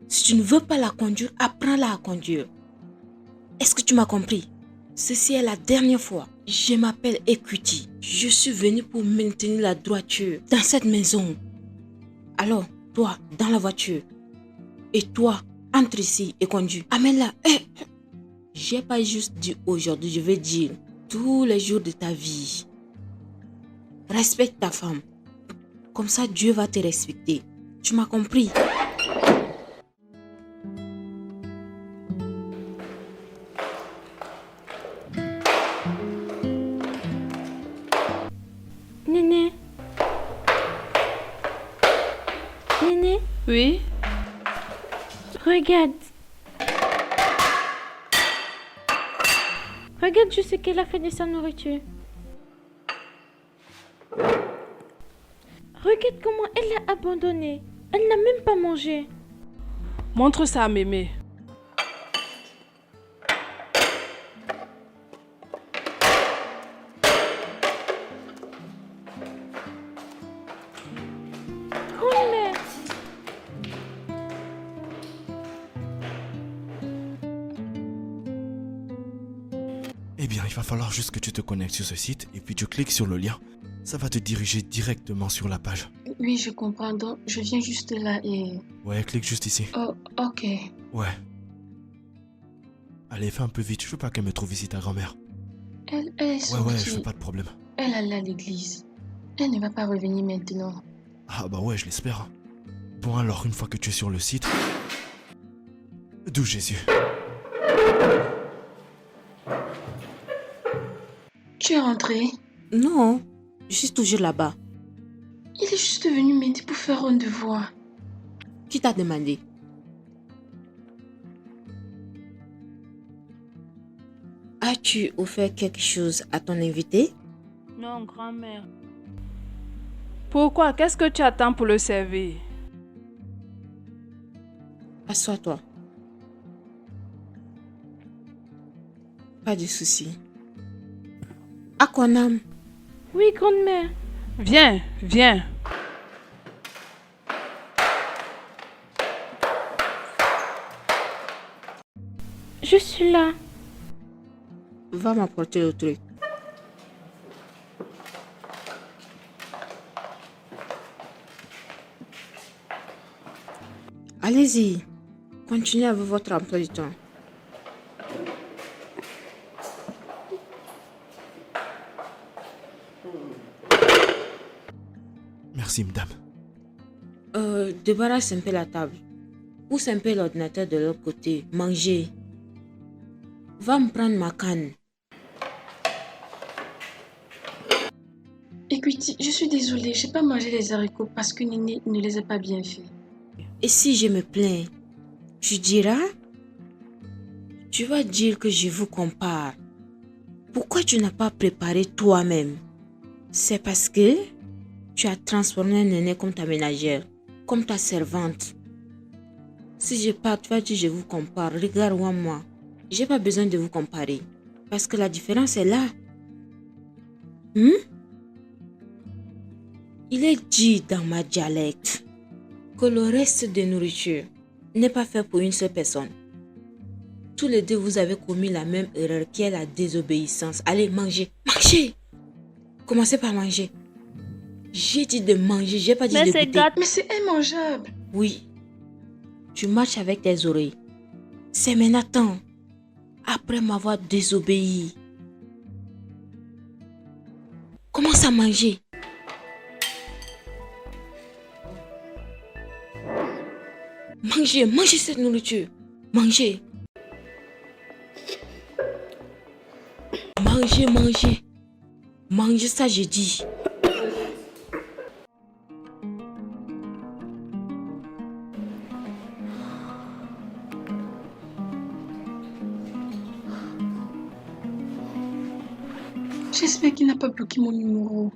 Si tu ne veux pas la conduire, apprends-la à conduire. Est-ce que tu m'as compris? Ceci est la dernière fois. Je m'appelle Equity. Je suis venue pour maintenir la droiture dans cette maison. Alors, toi, dans la voiture. Et toi, entre ici et conduis. Amène-la. J'ai pas juste dit aujourd'hui, je vais dire tous les jours de ta vie. Respecte ta femme. Comme ça, Dieu va te respecter. Tu m'as compris? Néné. Néné, Oui? regarde. Regarde juste ce qu'elle a fait de sa nourriture. Regarde comment elle l'a abandonné. Elle n'a même pas mangé. Montre ça à mémé. Grand-mère. Eh bien, il va falloir juste que tu te connectes sur ce site et puis tu cliques sur le lien. Ça va te diriger directement sur la page. Oui, je comprends. Donc, je viens juste là et... Ouais, clique juste ici. Oh, ok. Ouais. Allez, fais un peu vite, je veux pas qu'elle me trouve ici, ta grand-mère. Elle est Ouais, sortie. je fais pas de problème. Elle allait à l'église. Elle ne va pas revenir maintenant. Ah bah ouais, je l'espère. Bon alors, une fois que tu es sur le site... D'où Jésus? Tu es rentré? Non, je suis toujours là-bas. Il est juste venu m'aider pour faire un devoir. Qui t'a demandé? As-tu offert quelque chose à ton invité? Non, grand-mère. Pourquoi? Qu'est-ce que tu attends pour le servir? Assois-toi. Pas de souci. Aquanam, Oui, grand-mère. Viens, viens. Je suis là. va m'apporter le truc. Allez-y, continuez avec votre emploi du temps. Merci, madame. Débarrasse un peu la table. Pousse un peu l'ordinateur de l'autre côté. Mangez. Va me prendre ma canne. Écoute, je suis désolée, j'ai pas mangé les haricots parce que Néné ne les a pas bien faits. Et si je me plains, tu diras? Tu vas dire que je vous compare. Pourquoi tu n'as pas préparé toi-même? C'est parce que tu as transformé Néné comme ta ménagère, comme ta servante. Si je pars, tu vas dire je vous compare. Regarde-moi. J'ai pas besoin de vous comparer. Parce que la différence est là. Il est dit dans ma dialecte que le reste de nourriture n'est pas fait pour une seule personne. Tous les deux, vous avez commis la même erreur qui est la désobéissance. Allez, mangez. Mangez! Commencez par manger. J'ai dit de manger, j'ai pas dit Mais de c'est goûter. Mais c'est immangeable. Oui. Tu marches avec tes oreilles. C'est maintenant. Après m'avoir désobéi. Commence à manger. Mangez, mangez cette nourriture. Mangez. Mangez, mangez. Mangez ça, j'ai dit. J'espère qu'il n'a pas bloqué mon numéro.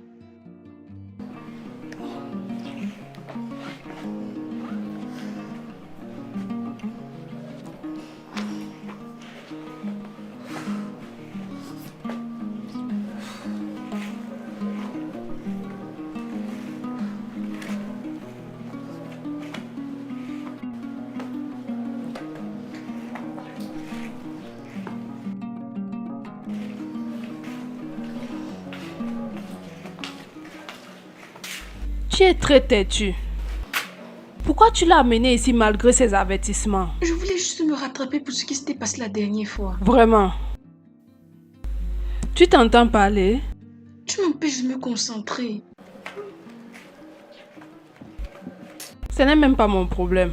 Tu es très têtu. Pourquoi tu l'as amené ici malgré ses avertissements? Je voulais juste me rattraper pour ce qui s'était passé la dernière fois. Vraiment. Tu t'entends parler? Tu m'empêches de me concentrer. Ce n'est même pas mon problème.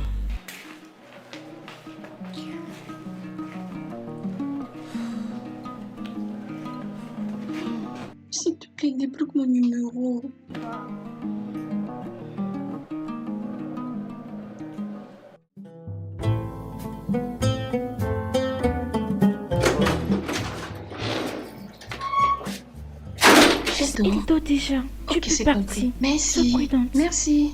S'il te plaît, débloque mon numéro. C'est Il dort déjà. Tu Ok, peux c'est partir. compris. Sois Merci. prudente. Merci.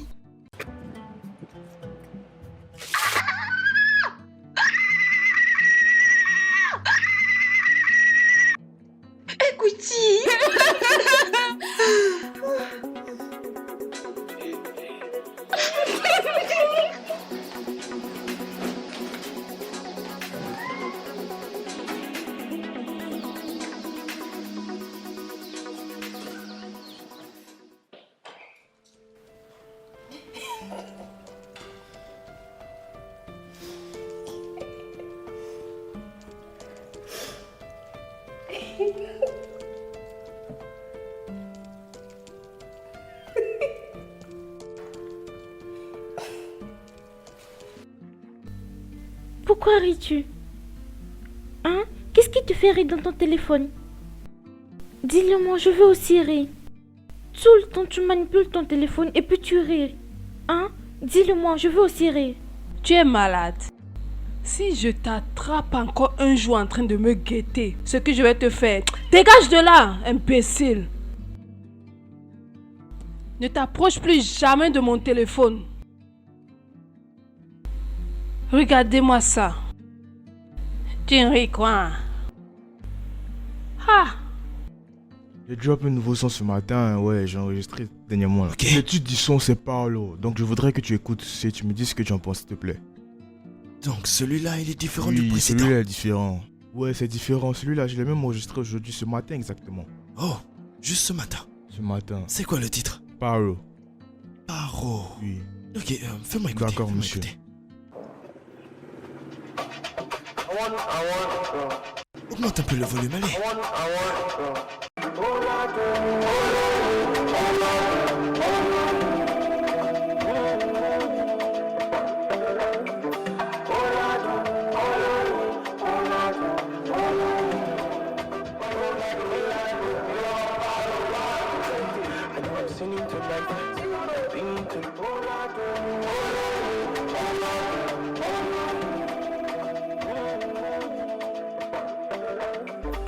Écoutez. quoi ris-tu? Hein? Qu'est-ce qui te fait rire dans ton téléphone? Dis-le-moi, je veux aussi rire. Tout le temps, tu manipules ton téléphone et puis tu ris. Hein? Dis-le-moi, je veux aussi rire. Tu es malade. Si je t'attrape encore un jour en train de me guetter, ce que je vais te faire, dégage de là, imbécile. Ne t'approche plus jamais de mon téléphone. Regardez-moi ça. Tu ris quoi? Ah! J'ai drop un nouveau son ce matin, ouais, j'ai enregistré dernièrement. Là. Le titre du son c'est Paolo, donc je voudrais que tu écoutes et tu me dises ce que tu en penses s'il te plaît. Donc celui-là, il est différent Oui, du précédent. celui-là est différent. Ouais, c'est différent. Celui-là, je l'ai même enregistré aujourd'hui, ce matin exactement. Oh, juste ce matin. Ce matin. C'est quoi le titre? Paolo. Paro. Oui. Ok, fais-moi écouter. D'accord, fais-moi monsieur. écouter. Augmente un peu le volume, allez.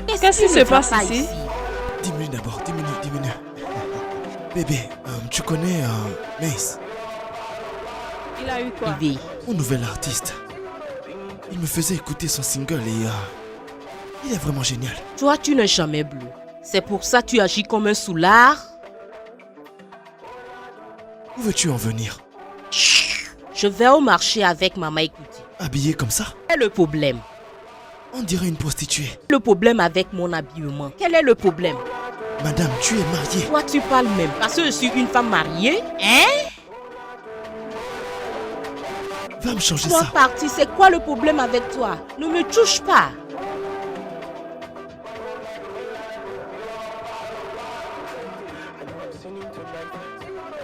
Qu'est-ce qui se passe ici? Diminue d'abord, diminue. Bébé, tu connais Mace, Il a eu quoi? Bébé, mon nouvel artiste. Il me faisait écouter son single et il est vraiment génial. toi tu n'es jamais bleu. C'est pour ça que tu agis comme un soulard. Où veux-tu en venir? Je vais au marché avec Maman Écouti. Habillé comme ça? Quel est le problème? On dirait une prostituée. Le problème avec mon habillement. Quel est le problème? Madame, tu es mariée. Toi tu parles même parce que je suis une femme mariée. Hein? Va me changer Toi ça. parti, c'est quoi le problème avec toi? Ne me touche pas.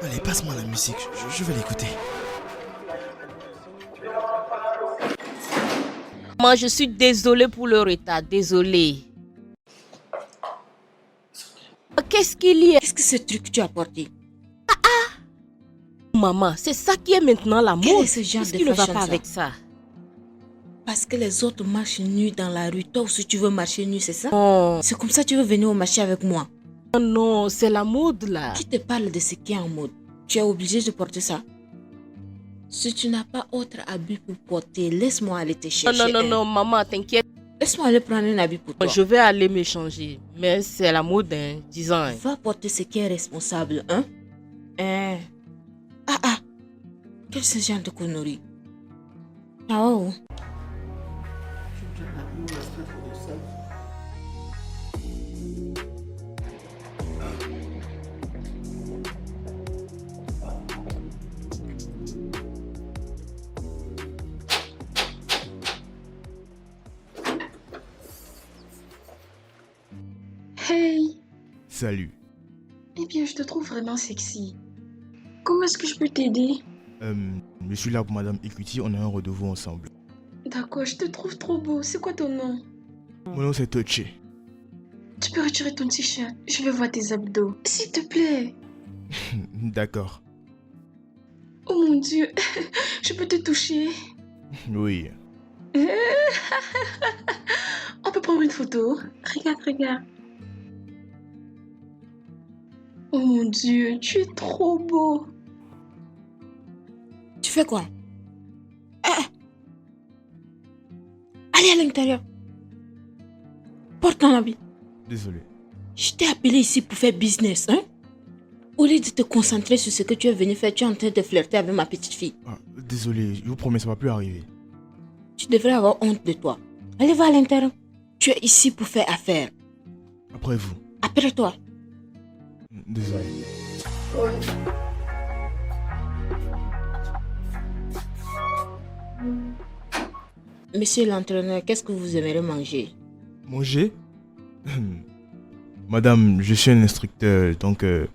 Allez, passe-moi la musique, je vais l'écouter. Moi je suis désolée pour le retard, désolée. Qu'est-ce qu'il y a? Qu'est-ce que ce truc que tu as porté? Maman, c'est ça qui est maintenant la Quel mode. est ce genre Qu'est-ce de qui ne va fashion, pas ça? avec ça? Parce que les autres marchent nus dans la rue. Toi aussi tu veux marcher nu, c'est ça? Non, C'est comme ça que tu veux venir au marché avec moi? non, c'est la mode là. Qui te parle de ce qui est en mode? Tu es obligé de porter ça? Si tu n'as pas autre habit pour porter, laisse-moi aller te chercher. Non, maman, t'inquiète. Laisse-moi aller prendre un habit pour toi. Je vais aller me changer. Mais c'est la mode, hein, disons. Hein. Va porter ce qui est responsable, hein? Hein? Ah! Quel est ce genre de conneries? Oh! Hey, Salut. eh bien, je te trouve vraiment sexy. Comment est-ce que je peux t'aider? Je suis là pour Madame Equity, on a un rendez-vous ensemble. D'accord, je te trouve trop beau. C'est quoi ton nom? Mon nom c'est Touché. Tu peux retirer ton t-shirt. Je veux voir tes abdos. S'il te plaît. D'accord. Oh mon Dieu, je peux te toucher. Oui. On peut prendre une photo. Regarde. Oh mon Dieu, tu es trop beau. Tu fais quoi? Allez à l'intérieur. Porte ton habit. Désolé. Je t'ai appelé ici pour faire business, hein? Au lieu de te concentrer sur ce que tu es venu faire, tu es en train de flirter avec ma petite fille. Ah, désolé, je vous promets, ça va plus arriver. Tu devrais avoir honte de toi. Allez, va à l'intérieur. Tu es ici pour faire affaire. Après vous. Après toi. Désolé. Monsieur l'entraîneur, qu'est-ce que vous aimeriez manger? Manger? Madame, je suis un instructeur, donc je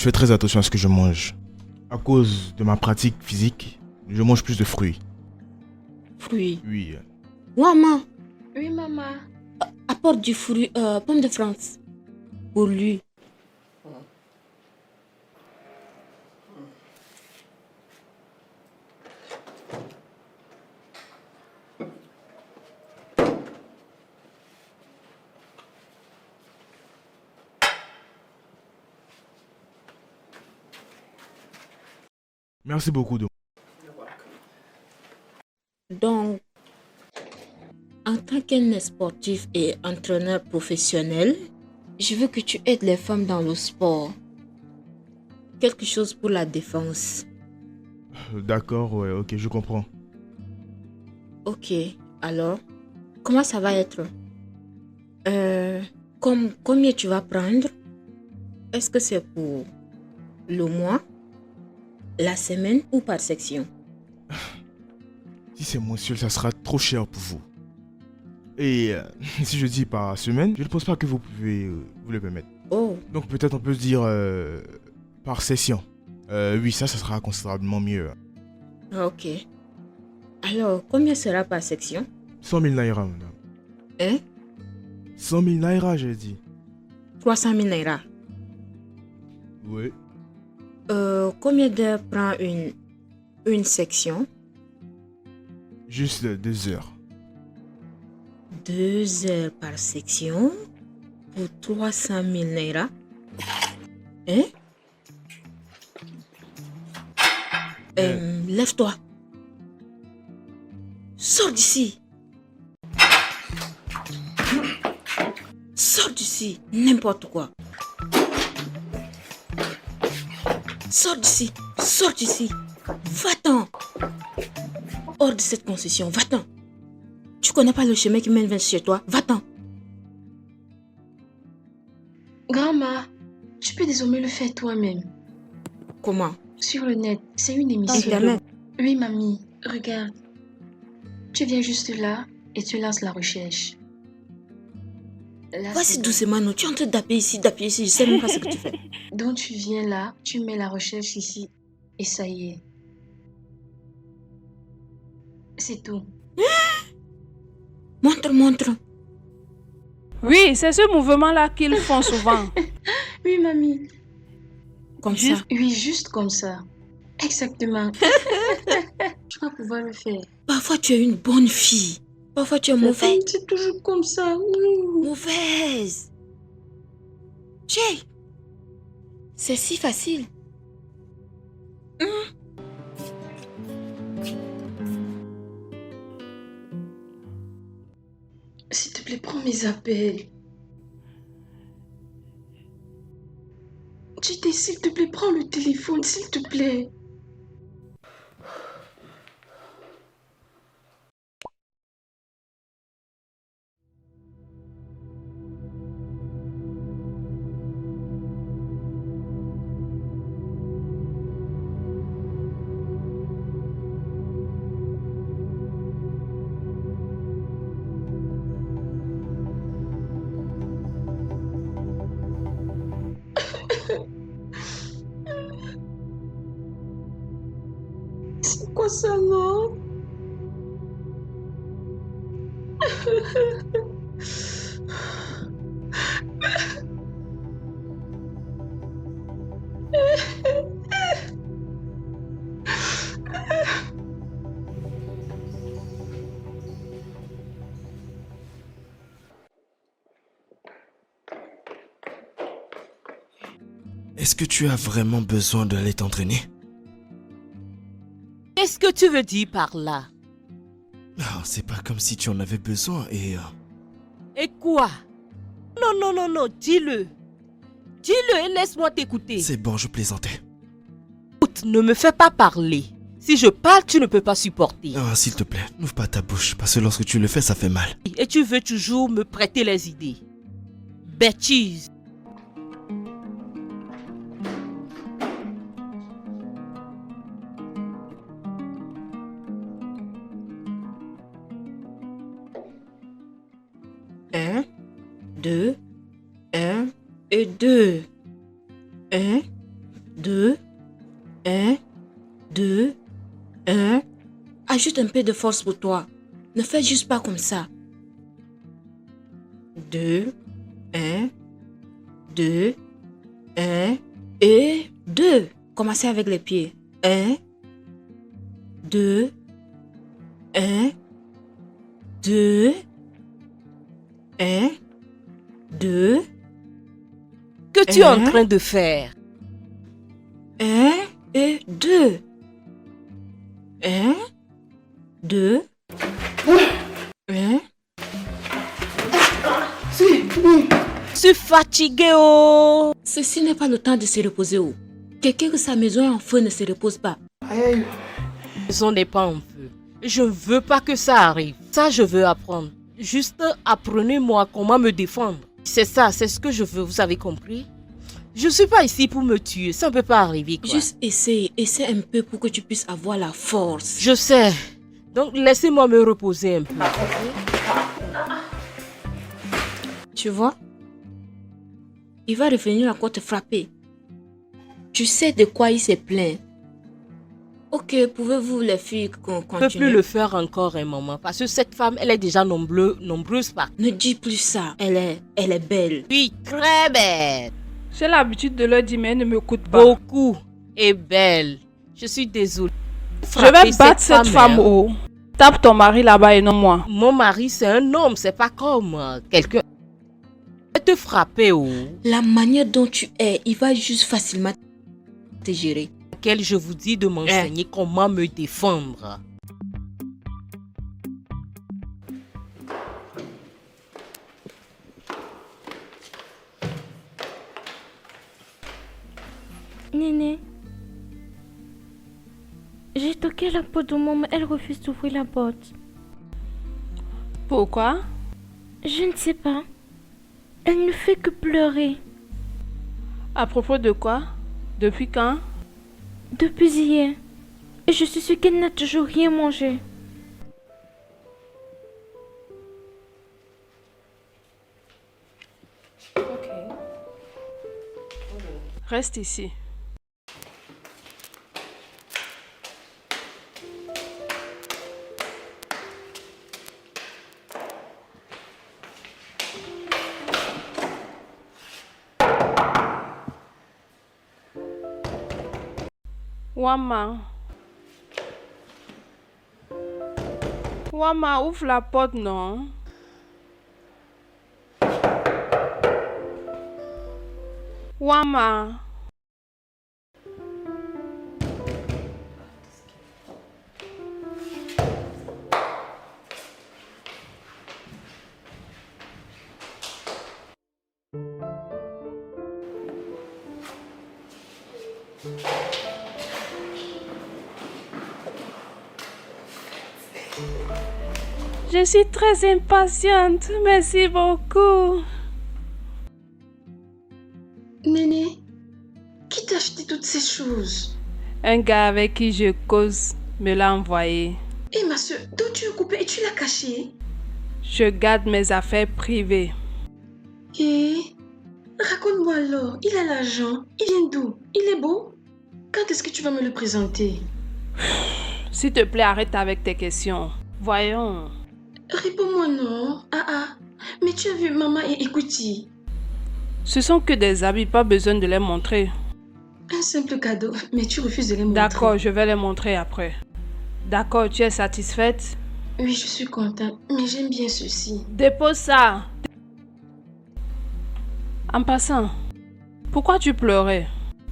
fais très attention à ce que je mange. À cause de ma pratique physique, je mange plus de fruits. Fruits. Oui. Maman, Oui, maman. apporte du fruit, pomme de France. Pour lui. Merci beaucoup. Donc, en tant qu'un sportif et entraîneur professionnel, je veux que tu aides les femmes dans le sport. Quelque chose pour la défense. D'accord, ouais, ok, je comprends. Ok, alors, comment ça va être? Combien tu vas prendre? Est-ce que c'est pour le mois, la semaine ou par section? Si c'est mensuel, ça sera trop cher pour vous. Et si je dis par semaine, je ne pense pas que vous pouvez vous le permettre. Oh, Donc peut-être on peut se dire par session. Oui, ça sera considérablement mieux. ok. Alors, combien sera par section? 100 000 naira, madame. Hein? 100 000 naira, j'ai dit. 300 000 naira. Oui. Combien d'heures prend une section? Juste 2 heures. 2 heures par section pour 300 000 naira. Hein? Lève-toi. Sors d'ici. Sors d'ici. N'importe quoi. Sors d'ici. Sors d'ici. Va-t'en. Hors de cette concession. Va-t'en. Tu connais pas le chemin qui mène vers chez toi? Va-t'en. Grand-mère, tu peux désormais le faire toi-même. Comment? Sur le net, c'est une émission. Internet. Oui, mamie, regarde. Tu viens juste là et tu lances la recherche. Là, Vas-y c'est bon. doucement, non. Tu es en train d'appuyer ici. Je sais même pas ce que tu fais. Donc tu viens là, tu mets la recherche ici et ça y est. C'est tout. Montre. Oui, c'est ce mouvement-là qu'ils font souvent. Oui, mamie. Comme ça. Oui, juste comme ça. Exactement. Tu vas pouvoir le faire. Parfois tu es une bonne fille. Parfois tu es mauvaise. C'est toujours comme ça. Mauvaise. Jay. C'est si facile. S'il te plaît, prends mes appels. JT, s'il te plaît, prends le téléphone, s'il te plaît. C'est quoi ça, non? Est-ce que tu as vraiment besoin d'aller t'entraîner? Qu'est-ce que tu veux dire par là? Ah, c'est pas comme si tu en avais besoin et... Et quoi? Non, dis-le. Dis-le et laisse-moi t'écouter. C'est bon, je plaisantais. Écoute, ne me fais pas parler. Si je parle, tu ne peux pas supporter. Ah, s'il te plaît, n'ouvre pas ta bouche, parce que lorsque tu le fais, ça fait mal. Et tu veux toujours me prêter les idées. Bêtise. Un, deux, un et deux. Un, deux, un, deux, un. Ajoute un peu de force pour toi. Ne fais juste pas comme ça. 2, 1, 2, 1 et 2. Commencez avec les pieds. 1, 2, 1, 2, 1, 2. Que tu es en train de faire? 1 et 2. 1, 2, 1. Je suis fatiguée, oh! Ceci n'est pas le temps de se reposer. Oh. Quelqu'un que sa maison est en feu ne se repose pas. On n'est pas en feu. Je ne veux pas que ça arrive. Ça, je veux apprendre. Juste apprenez-moi comment me défendre. C'est ça, c'est ce que je veux, vous avez compris? Je ne suis pas ici pour me tuer, ça ne peut pas arriver, quoi. Juste essaie un peu pour que tu puisses avoir la force. Je sais. Donc, laissez-moi me reposer un peu. Tu vois? Il va revenir encore te frapper. Tu sais de quoi il s'est plaint. Ok, pouvez-vous les filles continuer? Je ne peux plus le faire encore un moment parce que cette femme, elle est déjà nombreuse par. Ne dis plus ça, elle est belle. Oui, très belle. J'ai l'habitude de leur dire, mais elle ne m'écoute pas. Beaucoup et belle. Je suis désolée. Je vais battre cette femme, oh. Tape ton mari là-bas et non moi. Mon mari, c'est un homme, c'est pas comme quelqu'un. Je vais te frapper, oh. La manière dont tu es, il va juste facilement te gérer. Laquelle je vous dis de m'enseigner comment me défendre. Néné, j'ai toqué la porte de maman, elle refuse d'ouvrir la porte. Pourquoi? Je ne sais pas. Elle ne fait que pleurer. À propos de quoi? Depuis quand? Depuis hier. Et je suis sûre qu'elle n'a toujours rien mangé. Reste ici. Wama. Wama, ouvre la porte, non? Wama. Je suis très impatiente. Merci beaucoup. Néné, qui t'a acheté toutes ces choses? Un gars avec qui je cause me l'a envoyé. Et ma soeur, d'où tu es coupée et tu l'as caché? Je garde mes affaires privées. Et raconte-moi alors, il a l'argent, il vient d'où? Il est beau? Quand est-ce que tu vas me le présenter? S'il te plaît, arrête avec tes questions. Voyons. Réponds-moi non. Mais tu as vu maman et Ikuti? Ce sont que des habits, pas besoin de les montrer. Un simple cadeau, mais tu refuses de les montrer. D'accord, je vais les montrer après. D'accord, tu es satisfaite? Oui, je suis contente, mais j'aime bien ceci. Dépose ça. En passant, pourquoi tu pleurais?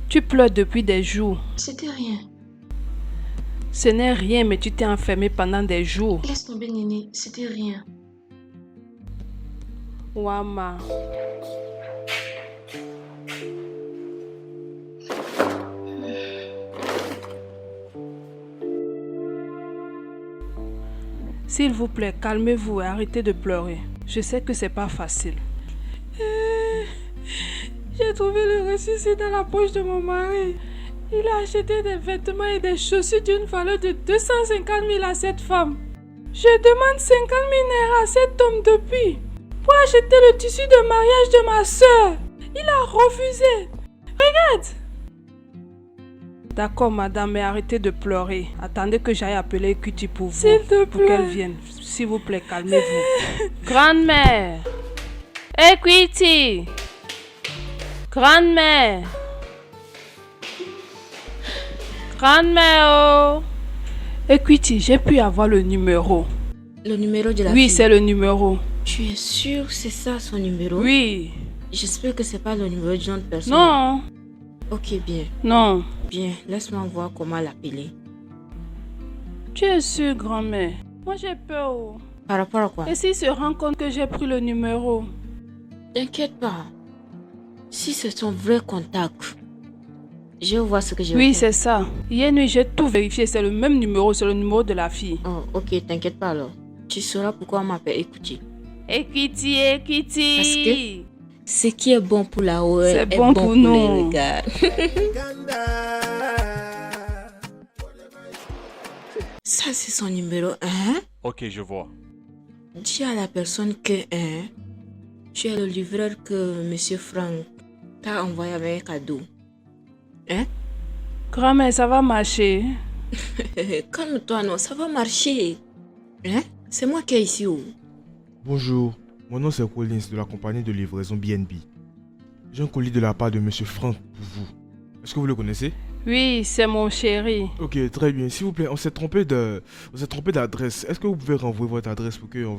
Tu pleures depuis des jours. C'était rien. Ce n'est rien, mais tu t'es enfermée pendant des jours. Laisse tomber, Néné, c'était rien. Wama. S'il vous plaît, calmez-vous et arrêtez de pleurer. Je sais que c'est pas facile. J'ai trouvé le reçu dans la poche de mon mari. Il a acheté des vêtements et des chaussures d'une valeur de 250 000 à cette femme. Je demande 50 000 naira à cet homme depuis pour acheter le tissu de mariage de ma soeur. Il a refusé. Regarde. D'accord, madame, mais arrêtez de pleurer. Attendez que j'aille appeler Equity pour vous. S'il te Pour plaît. qu'elle vienne. S'il vous plaît, calmez-vous. Grand-mère. Equity. Grand-mère. Grand-mère. Oh. Equity, j'ai pu avoir le numéro. Le numéro de la Oui, fille. c'est le numéro. Tu es sûr que c'est ça son numéro? Oui. J'espère que c'est pas le numéro d'une autre personne. Non. Ok, bien. Non. Bien, laisse-moi voir comment l'appeler. Tu es sûre, grand-mère? Moi, j'ai peur. Oh. Par rapport à quoi? Et s'il se rend compte que j'ai pris le numéro? T'inquiète pas. Si c'est son vrai contact, je vais voir ce que je vais Oui, faire. c'est ça. Hier nuit, j'ai tout vérifié. C'est le même numéro. C'est le numéro de la fille. Oh, ok, t'inquiète pas alors. Tu sauras pourquoi on m'appelle Equity. Equity, Equity. Ce qui est bon pour la OE C'est est bon bon pour pour nous. les regards. Ça, c'est son numéro 1. Ok, je vois. Dis à la personne que tu es le livreur que Monsieur Frank t'a envoyé avec un cadeau. Grand-mère, ça va marcher. Calme-toi, non, ça va marcher. C'est moi qui est ici. Oh. Bonjour, mon nom c'est Collins de la compagnie de livraison BNB. J'ai un colis de la part de Monsieur Frank pour vous. Est-ce que vous le connaissez? Oui, c'est mon chéri. Ok, très bien. S'il vous plaît, on s'est trompé d'adresse. Est-ce que vous pouvez renvoyer votre adresse pour qu'on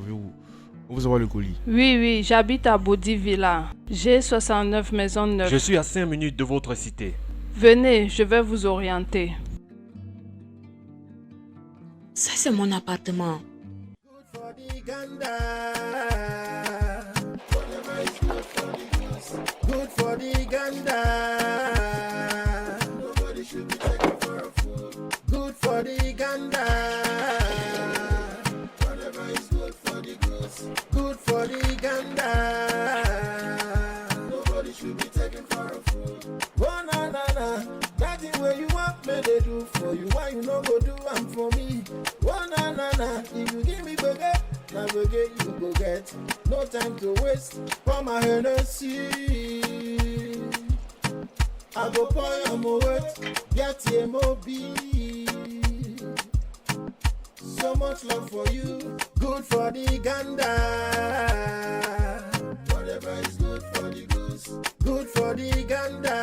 vous envoie le colis? Oui, j'habite à Body Villa. J'ai 69 maisons neuves. Je suis à 5 minutes de votre cité. Venez, je vais vous orienter. Ça, c'est mon appartement. Good for the Ganda. Nobody should be taken for a fool. Good for the Ganda. Whatever is good for the goose. Good for the Ganda. Nobody should be taken for a fool. Oh na na na, that thing where you want me they do for you. Why you no go do am for me? Oh na na na, if you give me burger. Navigate, you go get. No time to waste. For my Hennessy, I go pour your weight. Get your mobi. So much love for you. Good for the Ganda. Whatever is good for the goose. Good for the Ganda.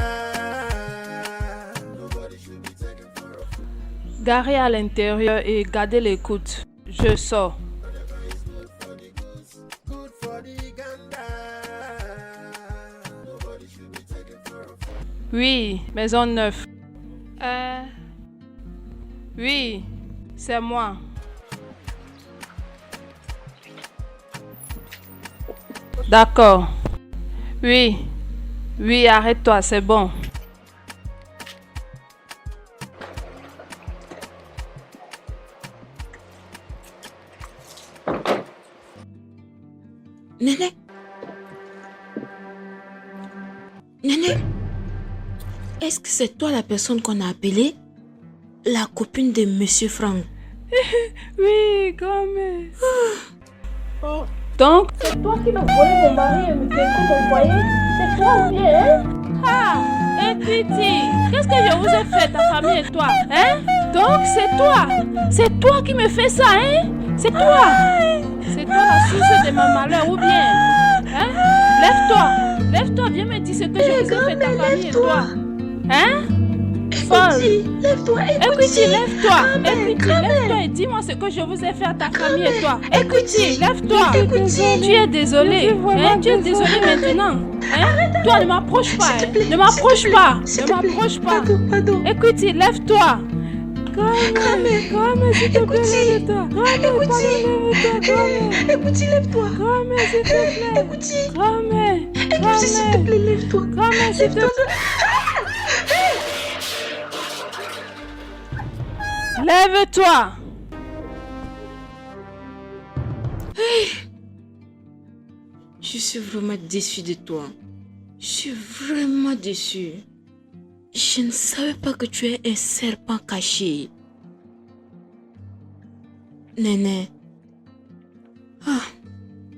Nobody should be taken for a fool. Garez à l'intérieur et gardez l'écoute. Je sors. Oui, maison neuve. Oui, c'est moi. D'accord. Oui, arrête-toi, c'est bon. Néné. Est-ce que c'est toi la personne qu'on a appelée? La copine de Monsieur Frank? Oui, grand-mère. Donc, C'est toi qui me volais mon mari et me détruis mon foyer? C'est toi ou bien, hein? Equity, qu'est-ce que je vous ai fait, ta famille et toi, hein? Donc, c'est toi qui me fais ça, hein? C'est toi la source de mon malheur, ou bien? Hein? Lève-toi, viens me dire ce que je vous ai fait, ta famille et toi. Hein? Equity, lève-toi, Equity, lève-toi. Equity, lève-toi et dis-moi ce que je vous ai fait à ta famille et toi. Equity, lève-toi. Tu es désolé. Hein? Tu es désolé maintenant. Hein? Toi, ne m'approche pas. Hein? Ne m'approche pas. Ne m'approche pas. Pardon. Equity, lève-toi. Grand-mère, S'il te plaît, lève-toi. Equity, lève-toi. Grand-mère, s'il te plaît. Equity, Grand-mère. Equity, s'il te plaît, lève-toi. Grand-mère, s'il te plaît. Lève-toi. Je suis vraiment déçue de toi. Je suis vraiment déçue. Je ne savais pas que tu es un serpent caché. Néné.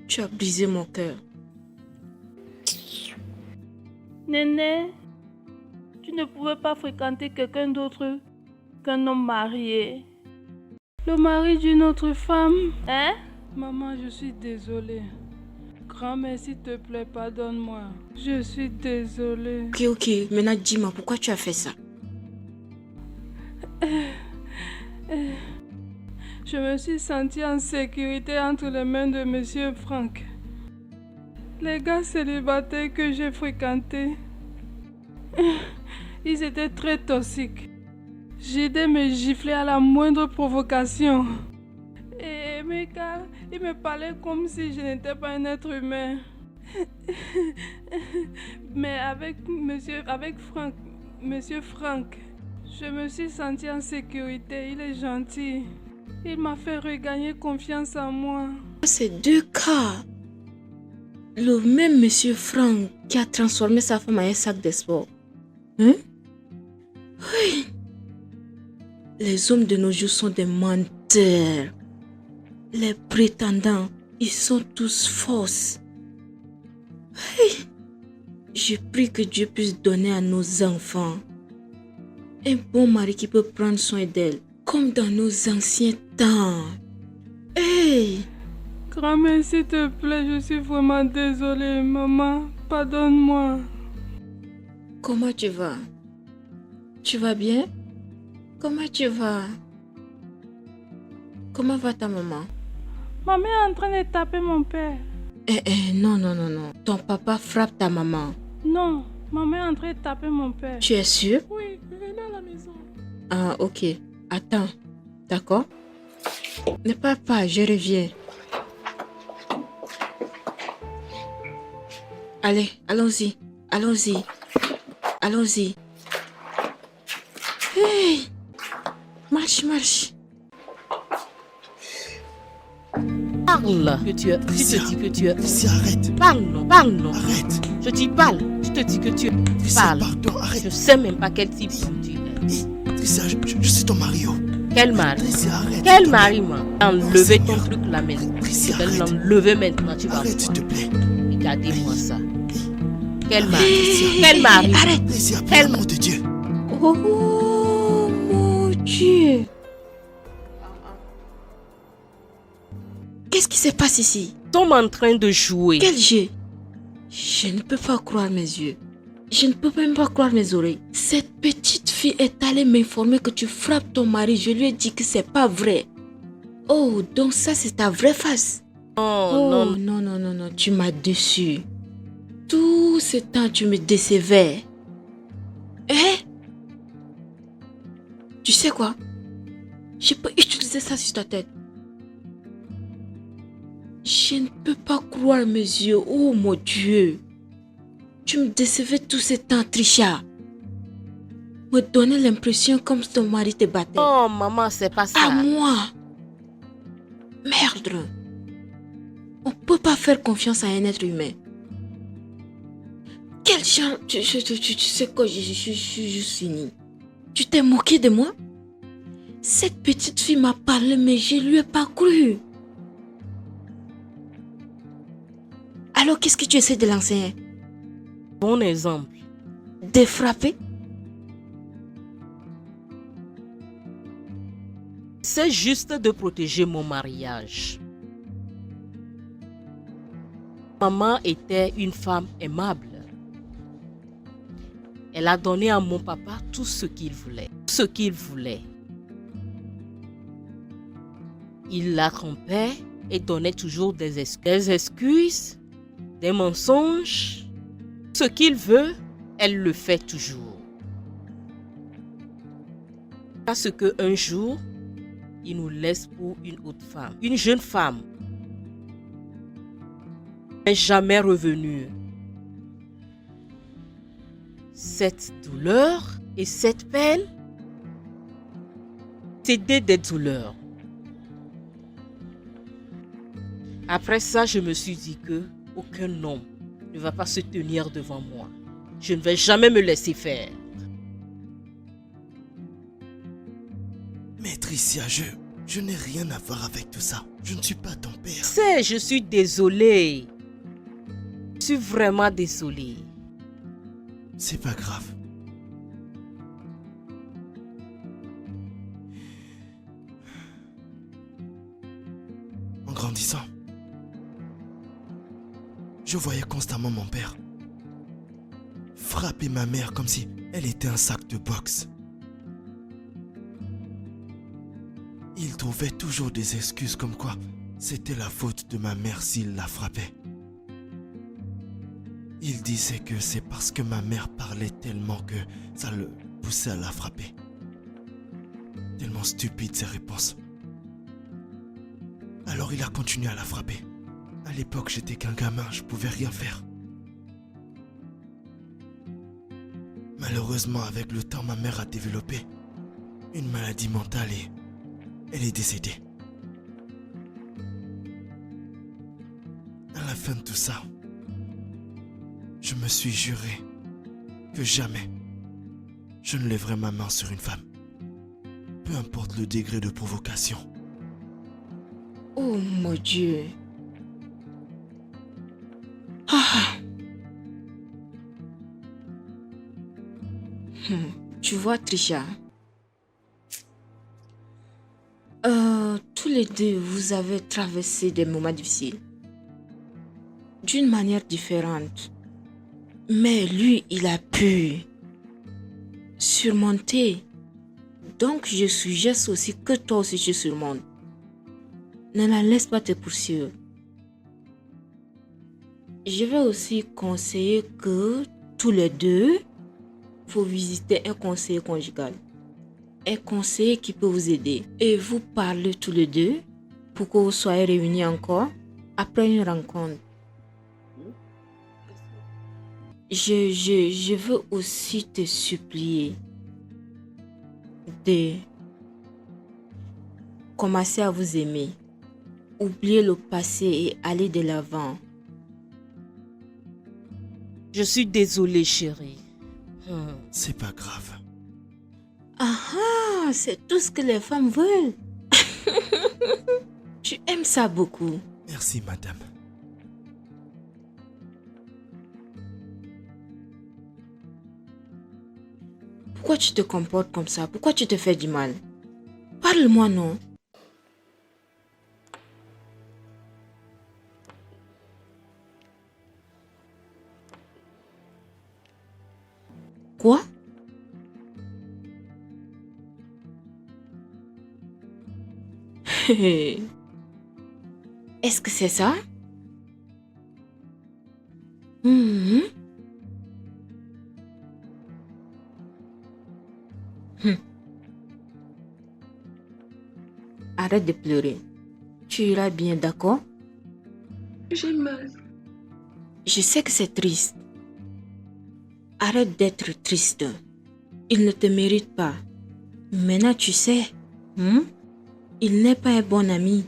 Tu as brisé mon cœur. Néné, tu ne pouvais pas fréquenter quelqu'un d'autre qu'un homme marié. Le mari d'une autre femme. Hein? Maman, je suis désolée. Grand-mère, s'il te plaît, pardonne-moi. Je suis désolée. Ok. Maintenant, dis-moi, pourquoi tu as fait ça? Je me suis sentie en sécurité entre les mains de Monsieur Franck. Les gars célibataires que j'ai fréquentés, ils étaient très toxiques. J'aidais me gifler à la moindre provocation. Et mes gars, ils me parlaient comme si je n'étais pas un être humain. Mais avec Monsieur Franck, je me suis sentie en sécurité. Il est gentil. Il m'a fait regagner confiance en moi. C'est deux cas. Le même Monsieur Franck qui a transformé sa femme en un sac de sport. Hein? Oui. Les hommes de nos jours sont des menteurs. Les prétendants, ils sont tous fausses. Oui. Je prie que Dieu puisse donner à nos enfants un bon mari qui peut prendre soin d'elle, comme dans nos anciens temps. Hey! Grand-mère, s'il te plaît, je suis vraiment désolée. Maman, pardonne-moi. Comment tu vas? Tu vas bien? Comment tu vas? Comment va ta maman? Maman est en train de taper mon père. Non. Ton papa frappe ta maman. Non, maman est en train de taper mon père. Tu es sûr? Oui, venez à la maison. Ah, ok. Attends. D'accord? Ne pars pas, je reviens. Allez, allons-y. Hey! Marche. Parle. Que tu te dis que tu es. Tricia, arrête. Parle non. Arrête. Je dis parle. Tu te dis que tu es. Tricia, Parle. pardon, arrête. Je sais même pas quel type d'homme tu es. Tricia, je suis ton mari. Quel mari? Tricia, arrête. Quel mari, moi? Enlever Seigneur. ton truc là maintenant. Tricia, Je vais arrête. l'enlever maintenant, tu vas Arrête, s'il te voir. plaît. Regardez-moi ça. Quel mari? Hey, Quel mari? arrête. Tricia, pour Quel l'amour de Dieu. Oh mon Dieu! Qu'est-ce qui se passe ici? Ils sont en train de jouer. Quel jeu? Je ne peux pas croire mes yeux. Je ne peux même pas croire mes oreilles. Cette petite fille est allée m'informer que tu frappes ton mari. Je lui ai dit que c'est pas vrai. Oh, donc ça c'est ta vraie face. Non. Non, tu m'as déçu. Tout ce temps tu me décevais. Hein? Tu sais quoi? Je peux utiliser ça sur ta tête. Je ne peux pas croire mes yeux. Oh mon Dieu. Tu me décevais tout ce temps, Trisha. Me donnait l'impression comme si ton mari te battait. Non, maman, c'est pas ça. À moi. Merde. On peut pas faire confiance à un être humain. Quel genre... Tu sais quoi, je suis juste fini. Tu t'es moqué de moi? Cette petite fille m'a parlé, mais je lui ai pas cru. Alors, qu'est-ce que tu essaies de l'enseigner? Bon exemple. De frapper? C'est juste de protéger mon mariage. Maman était une femme aimable. Elle a donné à mon papa tout ce qu'il voulait. Ce qu'il voulait. Il la trompait et donnait toujours des excuses, des mensonges. Ce qu'il veut, elle le fait toujours. Parce qu'un jour, il nous laisse pour une autre femme. Une jeune femme. N'est jamais revenue. Cette douleur et cette peine, c'était des douleurs. Après ça, je me suis dit que aucun homme ne va pas se tenir devant moi. Je ne vais jamais me laisser faire. Mais Tricia, je n'ai rien à voir avec tout ça. Je ne suis pas ton père. Je suis désolée. Je suis vraiment désolée. C'est pas grave. grandissant, je voyais constamment mon père frapper ma mère comme si elle était un sac de boxe. Il trouvait toujours des excuses comme quoi c'était la faute de ma mère s'il la frappait. Il disait que c'est parce que ma mère parlait tellement que ça le poussait à la frapper. Tellement stupide ses réponses. Alors il a continué à la frapper. À l'époque, j'étais qu'un gamin, je pouvais rien faire. Malheureusement, avec le temps, ma mère a développé une maladie mentale et elle est décédée. À la fin de tout ça, je me suis juré que jamais je ne lèverai ma main sur une femme. Peu importe le degré de provocation. Oh mon Dieu. Ah. Tu vois, Trisha, tous les deux, vous avez traversé des moments difficiles. D'une manière différente. Mais lui, il a pu surmonter. Donc, je suggère aussi que toi aussi tu surmontes. Ne la laisse pas te poursuivre. Je vais aussi conseiller que tous les deux, faut visiter un conseiller conjugal. Un conseiller qui peut vous aider. Et vous parler tous les deux pour que vous soyez réunis encore après une rencontre. Je veux aussi te supplier de commencer à vous aimer. Oubliez le passé et aller de l'avant. Je suis désolée, chérie. C'est pas grave. Ah, c'est tout ce que les femmes veulent. Tu aimes ça beaucoup. Merci, madame. Pourquoi tu te comportes comme ça? Pourquoi tu te fais du mal? Parle-moi, non? Quoi? Est-ce que c'est ça? Mhm. Arrête de pleurer. Tu iras bien, d'accord? J'ai mal. Je sais que c'est triste. Arrête d'être triste. Il ne te mérite pas. Maintenant, tu sais, il n'est pas un bon ami.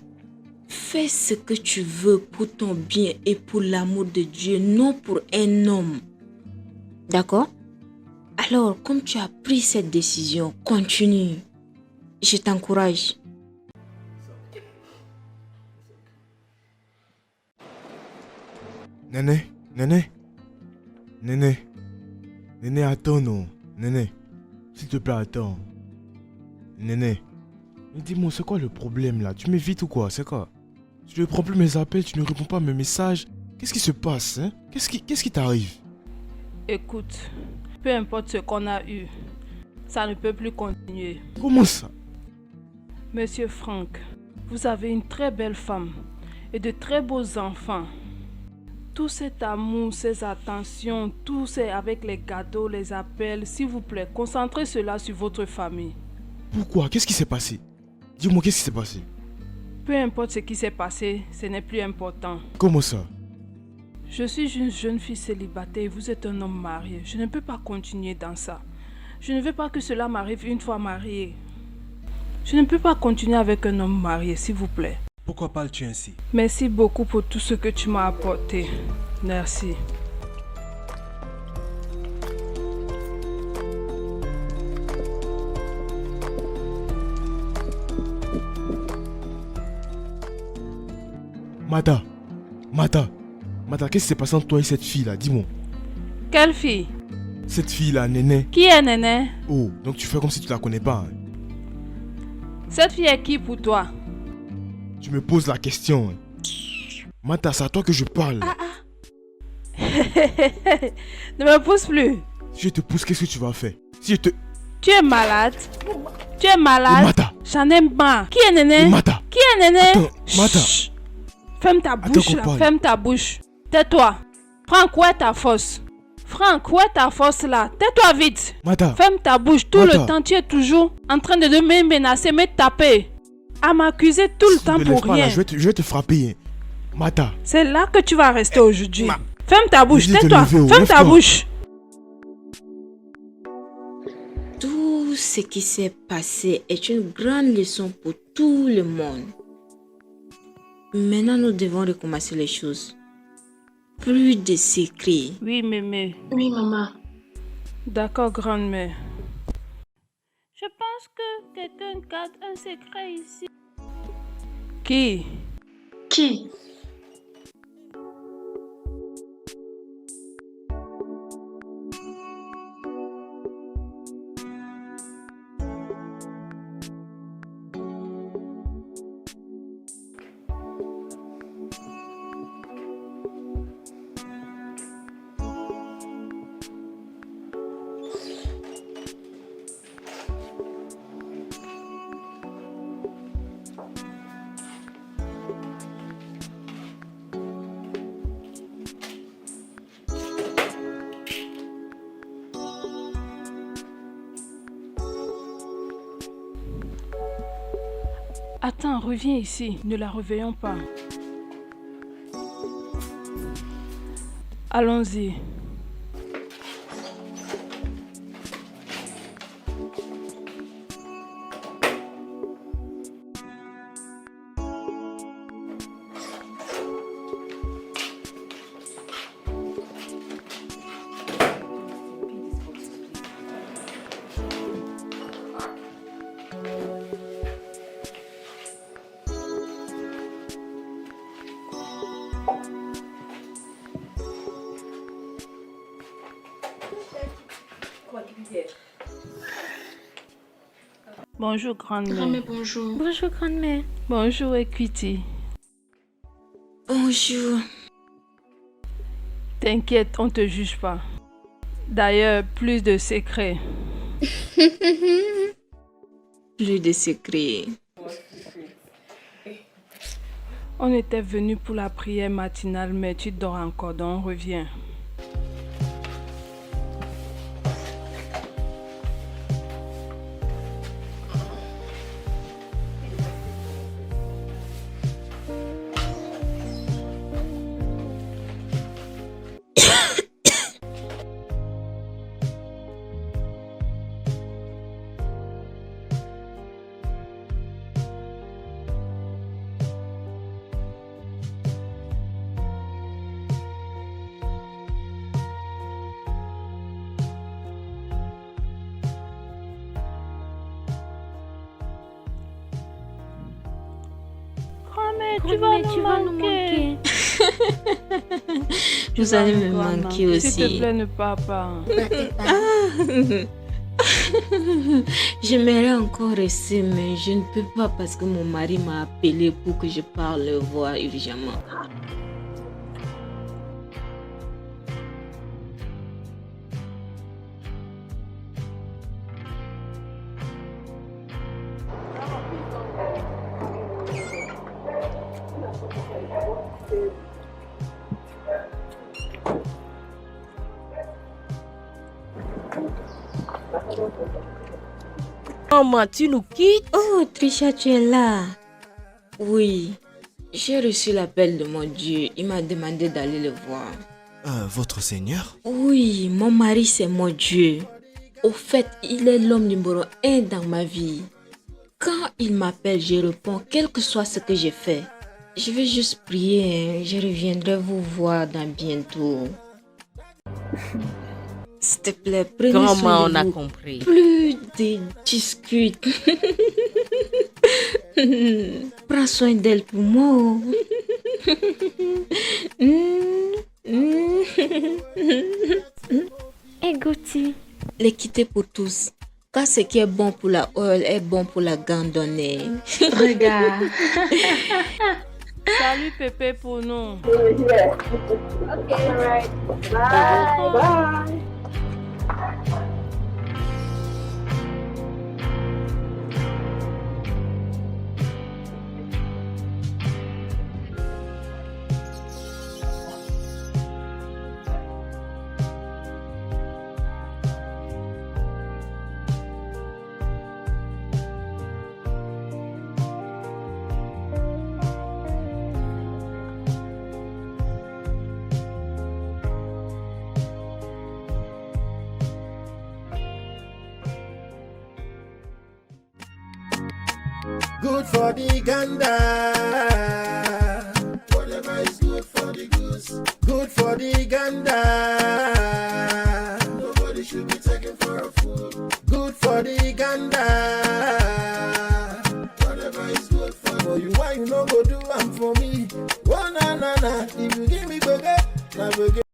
Fais ce que tu veux pour ton bien et pour l'amour de Dieu, non pour un homme. D'accord? Alors, comme tu as pris cette décision, continue. Je t'encourage. Néné, attends, non. Néné, s'il te plaît, attends. Néné, mais dis-moi, c'est quoi le problème là? Tu m'évites ou quoi? C'est quoi? Tu ne prends plus mes appels, tu ne réponds pas à mes messages. Qu'est-ce qui se passe, hein? Qu'est-ce qui t'arrive? Écoute, peu importe ce qu'on a eu, ça ne peut plus continuer. Comment ça? Monsieur Frank, vous avez une très belle femme et de très beaux enfants. Tout cet amour, ces attentions, tout c'est avec les gâteaux, les appels, s'il vous plaît, concentrez cela sur votre famille. Pourquoi? Qu'est-ce qui s'est passé? Dis-moi, qu'est-ce qui s'est passé? Peu importe ce qui s'est passé, ce n'est plus important. Comment ça? Je suis une jeune fille célibataire et vous êtes un homme marié. Je ne peux pas continuer dans ça. Je ne veux pas que cela m'arrive une fois mariée. Je ne peux pas continuer avec un homme marié, s'il vous plaît. Pourquoi parles-tu ainsi? Merci beaucoup pour tout ce que tu m'as apporté. Merci. Mata, qu'est-ce qui s'est passé entre toi et cette fille là? Dis-moi. Quelle fille? Cette fille là, Néné. Qui est Néné? Oh, donc tu fais comme si tu la connais pas. Hein? Cette fille est qui pour toi? Tu me poses la question. Hein? Mata, c'est à toi que je parle. Ne me pousse plus. Si je te pousse, qu'est-ce que tu vas faire? Si je te... Tu es malade. Tu es malade. Mata. J'en ai marre. Qui est Néné? Mata. Qui est Néné? Attends, Mata. Chut. Ferme ta bouche qu'on là. parle. Ferme ta bouche. Tais-toi. Franck, où est ta force? Franck, où est ta force là? Tais-toi vite. Mata. Ferme ta bouche. Tout Mata. le temps, tu es toujours en train de me menacer, me taper. À m'accuser tout le temps Ne pour laisse pas, là, rien. je vais te frapper. Hein. Mata. C'est là que tu vas rester aujourd'hui. Ferme ta bouche. Je dis de te Tais-toi. lever, Ferme ta lève-toi. bouche. Tout ce qui s'est passé est une grande leçon pour tout le monde. Maintenant, nous devons recommencer les choses. Plus de secrets. Oui, mémé. Oui, maman. D'accord, grande-mère. Je pense que quelqu'un garde un secret ici. Qui? Qui? Attends, reviens ici. Ne la réveillons pas. Allons-y. Bonjour, grand-mère. Grand-mère, bonjour. Bonjour, grand-mère. Bonjour, Equity. Bonjour. T'inquiète, on te juge pas. D'ailleurs, plus de secrets. Plus de secrets. On était venu pour la prière matinale, mais tu dors encore, donc on revient. Tu vas nous manquer. Vous allez me manquer S'il te aussi. plaît, ne pars pas. J'aimerais encore rester, mais je ne peux pas parce que mon mari m'a appelé pour que je parle le voir urgemment. Maman, tu nous quittes? Oh, Trisha, tu es là. Oui, j'ai reçu l'appel de mon Dieu. Il m'a demandé d'aller le voir. Votre Seigneur? Oui, mon mari, c'est mon Dieu. Au fait, il est l'homme numéro 1 dans ma vie. Quand il m'appelle, je réponds, quel que soit ce que j'ai fait. Je vais juste prier, hein. Je reviendrai vous voir dans bientôt. S'il te plaît, prenez Comment soin on de a vous. compris? Plus de discutes. Prends soin d'elle pour moi. Et Gauthier? L'équité pour tous. Car ce qui est bon pour la oeil est bon pour la gandonnée. Regarde. Salut Pépé pour nous. Good for the gander. Whatever is good for the goose. Good for the gander. Nobody should be taken for a fool. Good for the gander. Whatever is good for you. Why you no go do am for me? Oh na na na. If you give me burger, na burger.